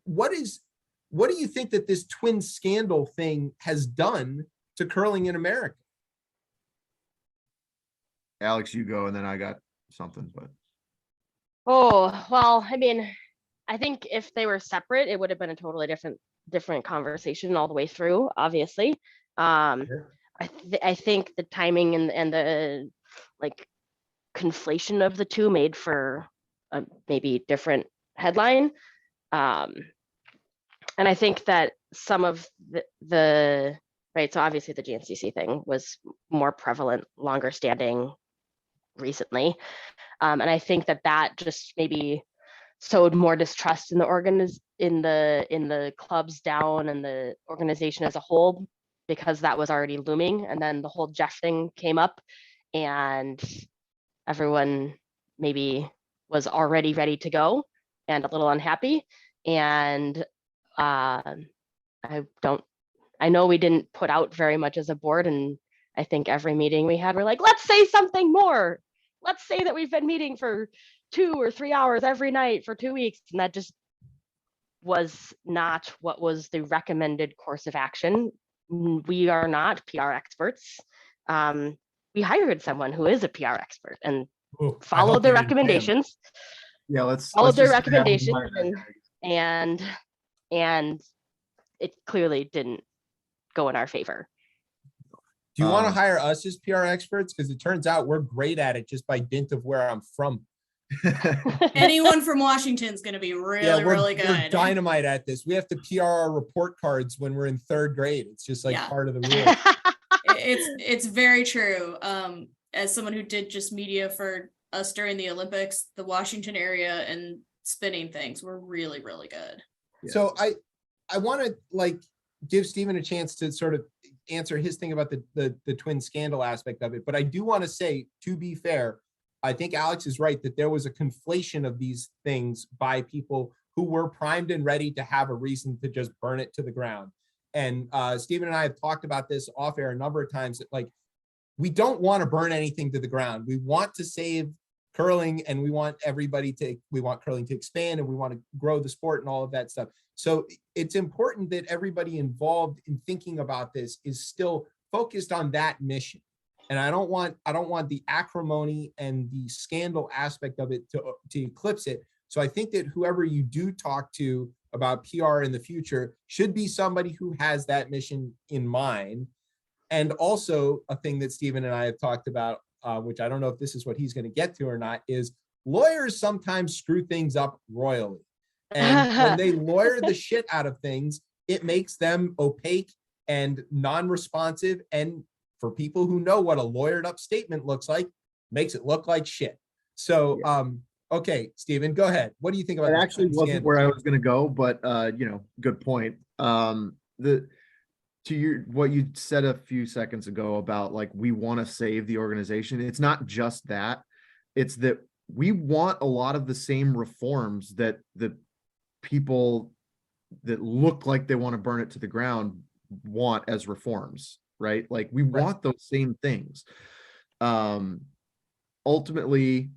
What do you think that this twin scandal thing has done to curling in America? Alex, you go, and then I got something, but. Oh, well, I mean, I think if they were separate, it would have been a totally different conversation all the way through, obviously. Sure. I think the timing and the like conflation of the two made for a maybe different headline. And I think that some of the right, so obviously the GNCC thing was more prevalent, longer standing recently. And I think that just maybe sowed more distrust in the clubs down and the organization as a whole, because that was already looming. And then the whole Jeff thing came up, and everyone maybe was already ready to go and a little unhappy. And I know we didn't put out very much as a board, and I think every meeting we had, we're like, let's say something more. Let's say that we've been meeting for 2 or 3 hours every night for 2 weeks. And that just was not what was the recommended course of action. We are not PR experts. We hired someone who is a PR expert and followed their recommendations. Yeah, let's followed their just say that we recommendations, hired and it clearly didn't go in our favor. Do you want to hire us as PR experts? Because it turns out we're great at it just by dint of where I'm from. Anyone from Washington is going to be really we're good. dynamite at this. We have to PR our report cards when we're in 3rd grade. It's just like Yeah. part of the rule. It's very true. As someone who did just media for us during the Olympics, the Washington area and spinning things were really good. Yeah. So I want to like give Stephen a chance to sort of answer his thing about the twin scandal aspect of it. But I do want to say, to be fair, I think Alex is right that there was a conflation of these things by people who were primed and ready to have a reason to just burn it to the ground. And Stephen and I have talked about this off air a number of times, that like, we don't want to burn anything to the ground. We want to save curling, and we want curling to expand, and we want to grow the sport and all of that stuff. So it's important that everybody involved in thinking about this is still focused on that mission. And I don't want the acrimony and the scandal aspect of it to eclipse it. So I think that whoever you do talk to about PR in the future should be somebody who has that mission in mind. And also a thing that Stephen and I have talked about, which I don't know if this is what he's going to get to or not, is lawyers sometimes screw things up royally. And when they lawyer the shit out of things, it makes them opaque and non-responsive. And for people who know what a lawyered up statement looks like, makes it look like shit. So, okay, Stephen, go ahead. What do you think about It this actually wasn't scandal? where I was going to go, but good point. What you said a few seconds ago about like, we want to save the organization. It's not just that. It's that we want a lot of the same reforms that the people that look like they want to burn it to the ground want as reforms, right? Like we want those same things. Ultimately,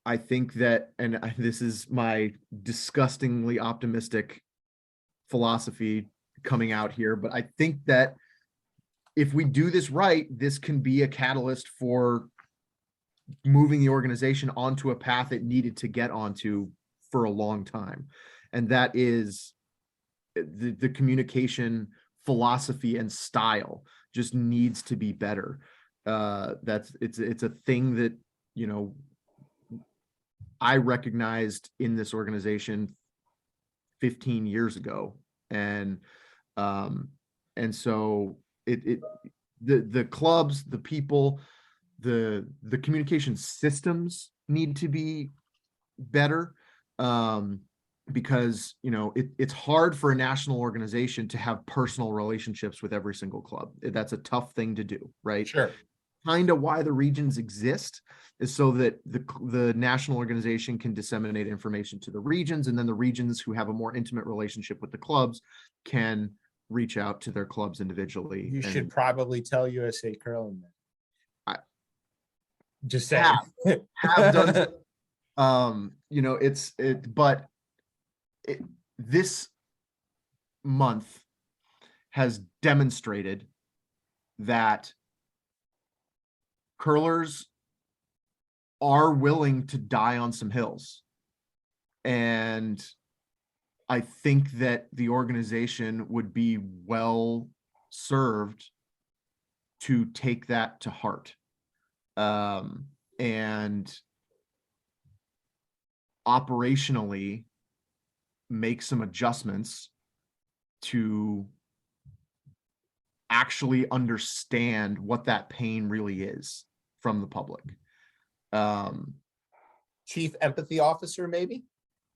I think that, and this is my disgustingly optimistic philosophy coming out here, but I think that if we do this right, this can be a catalyst for moving the organization onto a path it needed to get onto for a long time. And that is the communication philosophy and style just needs to be better. It's a thing that, I recognized in this organization 15 years ago. And so the clubs, the people, the communication systems need to be better. Because it's hard for a national organization to have personal relationships with every single club. That's a tough thing to do, right? Sure. kind of why the regions exist, is so that the national organization can disseminate information to the regions, and then the regions who have a more intimate relationship with the clubs can reach out to their clubs individually. You should and probably tell USA Curling that. Just saying. have done but this month has demonstrated that curlers are willing to die on some hills. And I think that the organization would be well served to take that to heart. And operationally make some adjustments to actually understand what that pain really is from the public. Chief Empathy Officer, maybe?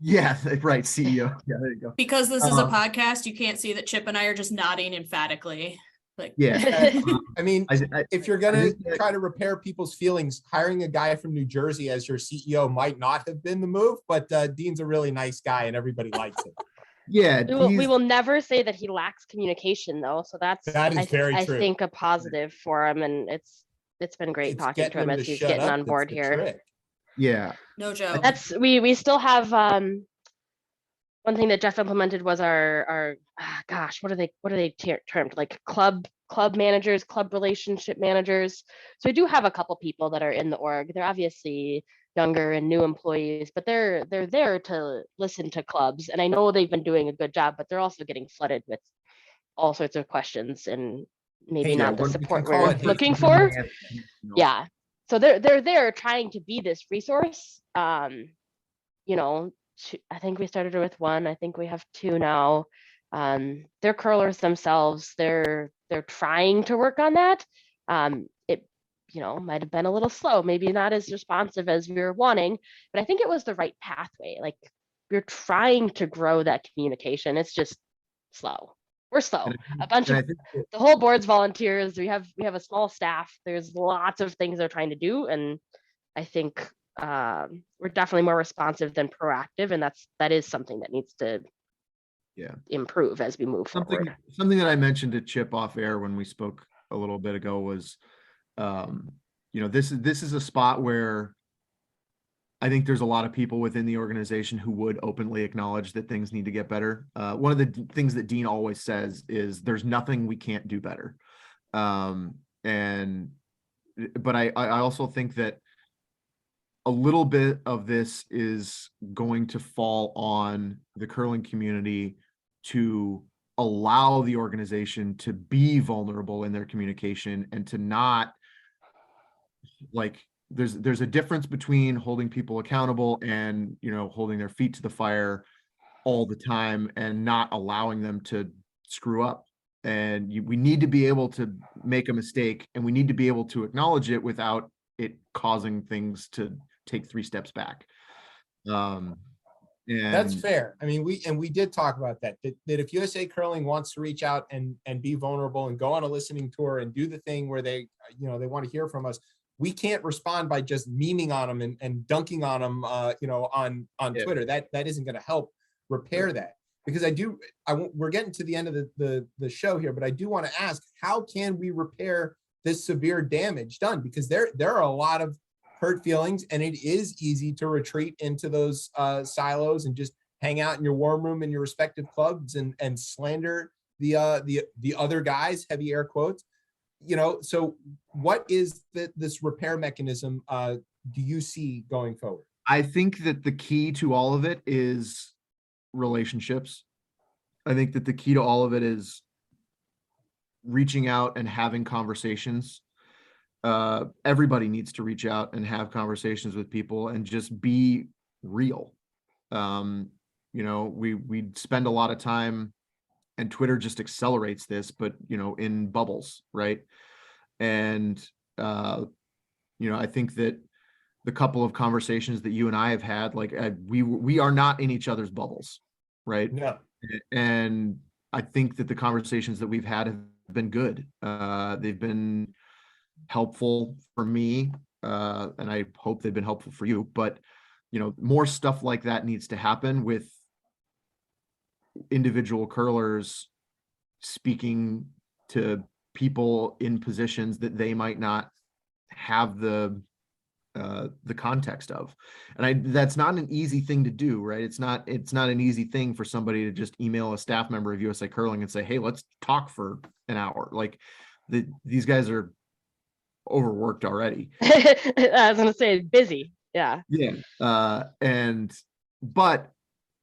Yeah, right. CEO. Yeah, there you go. Because this is a podcast, you can't see that Chip and I are just nodding emphatically. Like, Yeah. I mean, if you're going think to that- try to repair people's feelings, hiring a guy from New Jersey as your CEO might not have been the move, but Dean's a really nice guy and everybody likes him. Yeah. We will never say that he lacks communication though. So That is very I true. think a positive for him, and it's been great It's talking to getting him him as to he's shut getting up on that's board the here. trick. Yeah. no joke. We still have one thing that Jeff implemented was our gosh, what are they termed, like club managers, club relationship managers. So we do have a couple people that are in the org. They're obviously younger and new employees, but they're there to listen to clubs, and I know they've been doing a good job, but they're also getting flooded with all sorts of questions and maybe Hey, not the what- you support can call we're it hate looking speech. for. Yeah, so they're there trying to be this resource. I think we started with one. I think we have two now. They're curlers themselves. They're trying to work on that. It might have been a little slow, maybe not as responsive as we were wanting, but I think it was the right pathway. Like, we're trying to grow that communication. It's just slow. We're slow. A bunch of the whole board's volunteers. We have a small staff. There's lots of things they're trying to do, and I think we're definitely more responsive than proactive, and that is something that needs to improve as we move forward. Something that I mentioned to Chip off air when we spoke a little bit ago was, this is a spot where I think there's a lot of people within the organization who would openly acknowledge that things need to get better. One of the things that Dean always says is there's nothing we can't do better. But I also think that a little bit of this is going to fall on the curling community to allow the organization to be vulnerable in their communication and to not, like, there's a difference between holding people accountable and, holding their feet to the fire all the time and not allowing them to screw up. And we need to be able to make a mistake, and we need to be able to acknowledge it without it causing things to take 3 steps back. And That's fair. I mean, we did talk about that if USA Curling wants to reach out and be vulnerable and go on a listening tour and do the thing where they want to hear from us, we can't respond by just memeing on them and dunking on them, on Twitter. That isn't going to help repair that, because we're getting to the end of the show here, but I do want to ask, how can we repair this severe damage done? Because there are a lot of hurt feelings, and it is easy to retreat into those silos and just hang out in your warm room in your respective clubs and slander the other guys, heavy air quotes. So what is this repair mechanism do you see going forward? I think that the key to all of it is relationships. I think that the key to all of it is reaching out and having conversations. Everybody needs to reach out and have conversations with people and just be real. We spend a lot of time, and Twitter just accelerates this, but in bubbles, right? And I think that the couple of conversations that you and I have had, like, we are not in each other's bubbles, right? No. And I think that the conversations that we've had have been good. They've been helpful for me, and I hope they've been helpful for you, but more stuff like that needs to happen with individual curlers speaking to people in positions that they might not have the context of. And that's not an easy thing to do, right? It's not an easy thing for somebody to just email a staff member of USA Curling and say, hey, let's talk for an hour. Like these guys are overworked already. I was gonna say busy. Yeah. But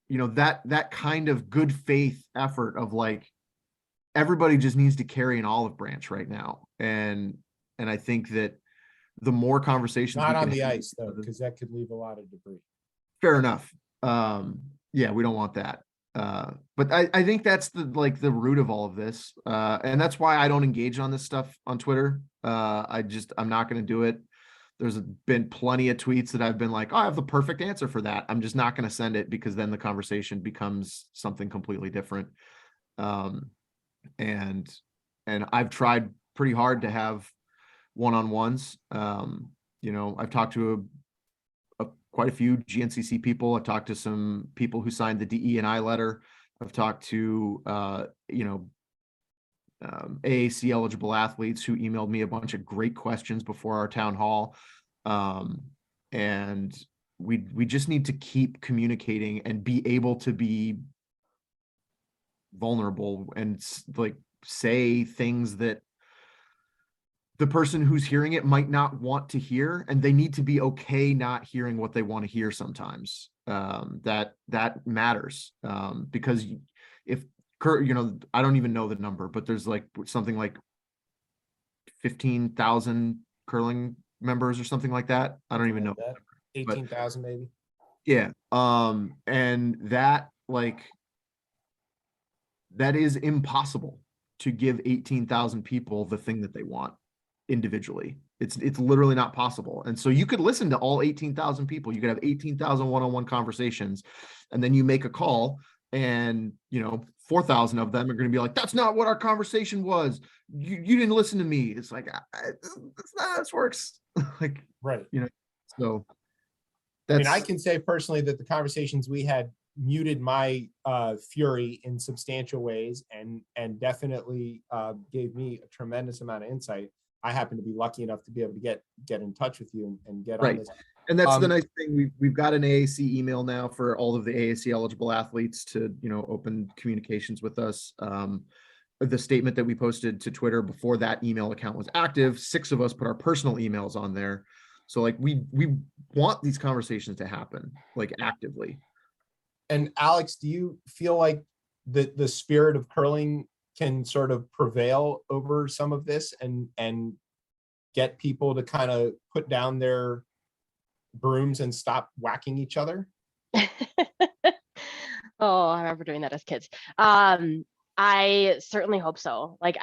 that kind of good faith effort of like, everybody just needs to carry an olive branch right now. And I think that the more conversations Not we on can the have, ice though, because that could leave a lot of debris. fair enough. Yeah, we don't want that. But I think that's the root of all of this. And that's why I don't engage on this stuff on Twitter. I'm not going to do it. There's been plenty of tweets that I've been like, oh, I have the perfect answer for that. I'm just not going to send it, because then the conversation becomes something completely different. And I've tried pretty hard to have one-on-ones. I've talked to quite a few GNCC people. I've talked to some people who signed the DE&I letter. I've talked to AAC eligible athletes who emailed me a bunch of great questions before our town hall. And we just need to keep communicating and be able to be vulnerable and like say things that the person who's hearing it might not want to hear, and they need to be okay not hearing what they want to hear sometimes. That matters, because if I don't even know the number, but there's like something like 15,000 curling members or something like that. I don't even know. 18,000 maybe. Yeah. And that is impossible to give 18,000 people the thing that they want individually. It's literally not possible. And so you could listen to all 18,000 people. You could have 18,000 one-on-one conversations, and then you make a call, and 4,000 of them are going to be like, that's not what our conversation was. You didn't listen to me. It's like, that's not how this works. Like, right. So I can say personally that the conversations we had muted my fury in substantial ways, and definitely gave me a tremendous amount of insight. I happen to be lucky enough to be able to get in touch with you and get on this. And that's the nice thing. We've got an AAC email now for all of the AAC eligible athletes to open communications with us. The statement that we posted to Twitter before that email account was active, 6 of us put our personal emails on there. So like we want these conversations to happen like actively. And Alex, do you feel like the spirit of curling can sort of prevail over some of this and get people to kind of put down their brooms and stop whacking each other? Oh, I remember doing that as kids. I certainly hope so. Like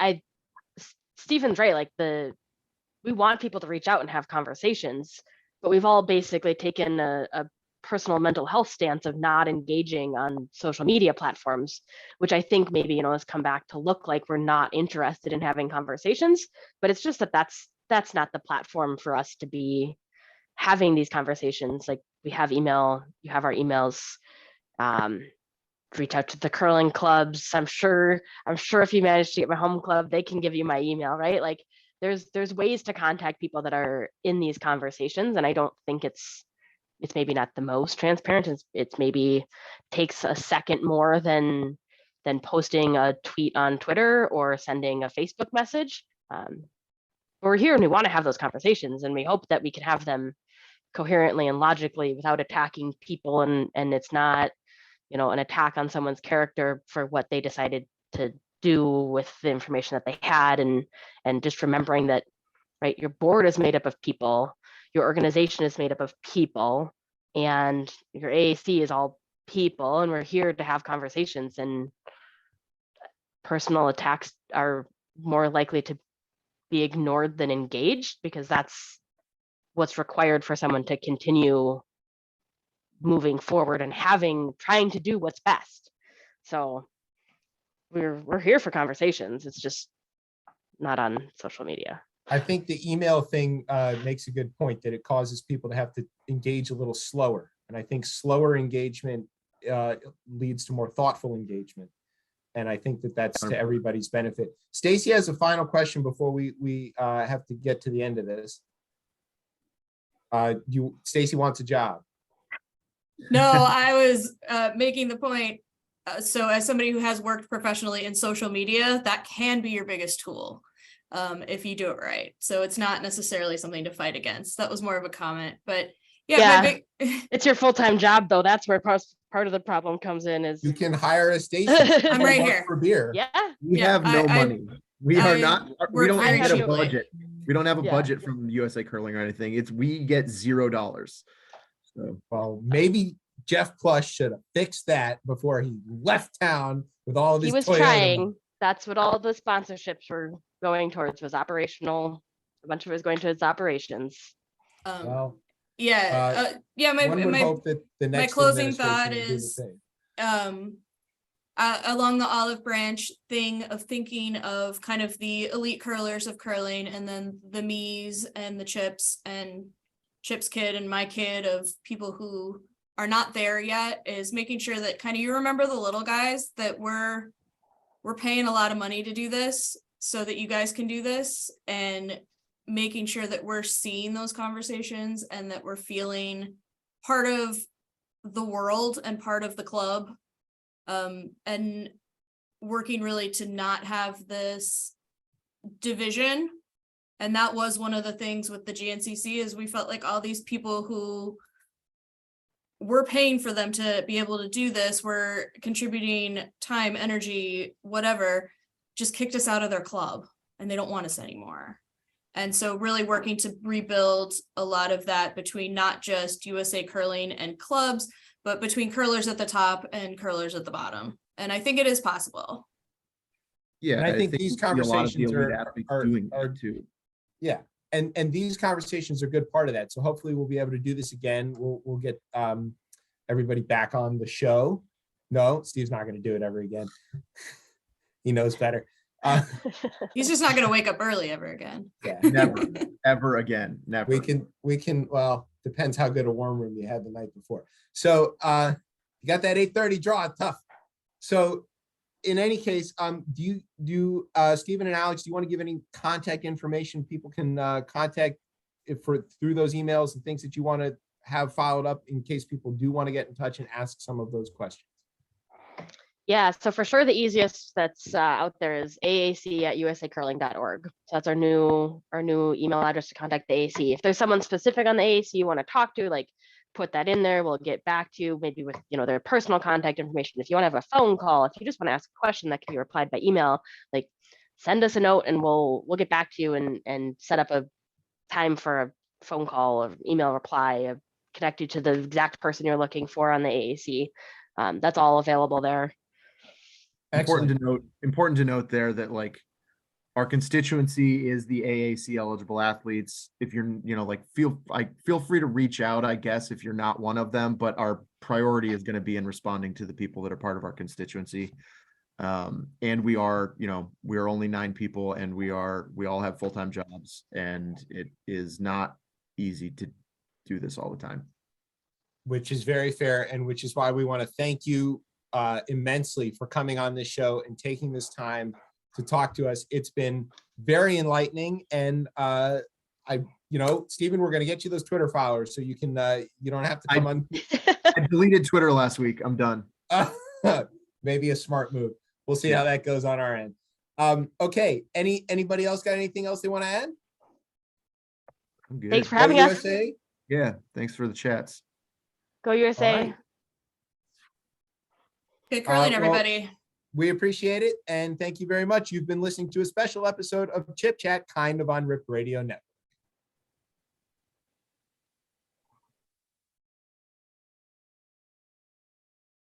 Stephen's right. Like we want people to reach out and have conversations, but we've all basically taken a personal mental health stance of not engaging on social media platforms, which I think maybe, has come back to look like we're not interested in having conversations, but it's just that's not the platform for us to be having these conversations. Like we have email, you have our emails, reach out to the curling clubs. I'm sure if you manage to get my home club, they can give you my email, right? Like there's ways to contact people that are in these conversations. And I don't think it's maybe not the most transparent. It's maybe takes a second more than posting a tweet on Twitter or sending a Facebook message. We're here and we want to have those conversations, and we hope that we can have them coherently and logically without attacking people, and it's not an attack on someone's character for what they decided to do with the information that they had, and just remembering that, right, your board is made up of people, your organization is made up of people, and your AAC is all people, and we're here to have conversations, and personal attacks are more likely to be ignored than engaged, because that's what's required for someone to continue moving forward and trying to do what's best. So we're here for conversations. It's just not on social media. I think the email thing makes a good point, that it causes people to have to engage a little slower. And I think slower engagement leads to more thoughtful engagement. And I think that that's to everybody's benefit. Stacy has a final question before we have to get to the end of this. Stacy wants a job. No, I was making the point. So as somebody who has worked professionally in social media, that can be your biggest tool if you do it right. So it's not necessarily something to fight against. That was more of a comment, but yeah. It's your full-time job though. That's where part of the problem comes in is You can hire a Stacy. I'm right here. For beer. yeah. We have no money. We I we don't work get very a budget. We don't have a Yeah. budget from USA Curling or anything. We get $0. So Well, maybe Jeff Plush should have fixed that before he left town with all of He his was Toyota trying. money. That's what all the sponsorships were going towards, was operational. A bunch of it was going towards operations. Well, Yeah, one would my hope that the next closing administration thought would do the is, same. along the olive branch thing of thinking of kind of the elite curlers of curling, and then the me's and the Chips and Chip's kid and my kid, of people who are not there yet, is making sure that kind of you remember the little guys, that we're paying a lot of money to do this so that you guys can do this, and making sure that we're seeing those conversations and that we're feeling part of the world and part of the club, and working really to not have this division. And that was one of the things with the GNCC, is we felt like all these people who were paying for them to be able to do this, were contributing time, energy, whatever, just kicked us out of their club and they don't want us anymore. And so really working to rebuild a lot of that between not just USA Curling and clubs, but between curlers at the top and curlers at the bottom. And I think it is possible. yeah, And I think these we see a lot of the conversations elite are athletes doing are that too. Yeah, and these conversations are a good part of that. So hopefully we'll be able to do this again. We'll get everybody back on the show. No, Steve's not going to do it ever again. He knows better. He's just not going to wake up early ever again. Yeah, Never, ever again. Never. we can. Well, depends how good a warm room you had the night before. So you got that 8:30 draw, tough. So in any case, do you Stephen and Alex, do you want to give any contact information people can contact through those emails and things that you want to have followed up in case people do want to get in touch and ask some of those questions? Yeah, so for sure the easiest that's out there is AAC@usacurling.org. So that's our new email address to contact the AAC. If there's someone specific on the AAC you want to talk to, like put that in there. We'll get back to you, maybe with their personal contact information. If you want to have a phone call, if you just want to ask a question that can be replied by email, like send us a note and we'll get back to you and set up a time for a phone call or email reply, connect you to the exact person you're looking for on the AAC. That's all available there. Important to note there that like our constituency is the AAC eligible athletes. If you're, feel free to reach out, I guess, if you're not one of them, but our priority is going to be in responding to the people that are part of our constituency. And we are only 9 people and we all have full-time jobs, and it is not easy to do this all the time. Which is very fair, and which is why we want to thank you immensely for coming on this show and taking this time to talk to us. It's been very enlightening, and Stephen, we're going to get you those Twitter followers so you can you don't have to come on. I deleted Twitter last week. I'm done. Maybe a smart move. We'll see how that goes on our end. Okay. Anybody else got anything else they want to add? I'm good. Thanks for having us. USA? Yeah, thanks for the chats. Go USA. All right. Good curling, well, everybody. We appreciate it, and thank you very much. You've been listening to a special episode of Chip Chat, kind of on Rip Radio Network.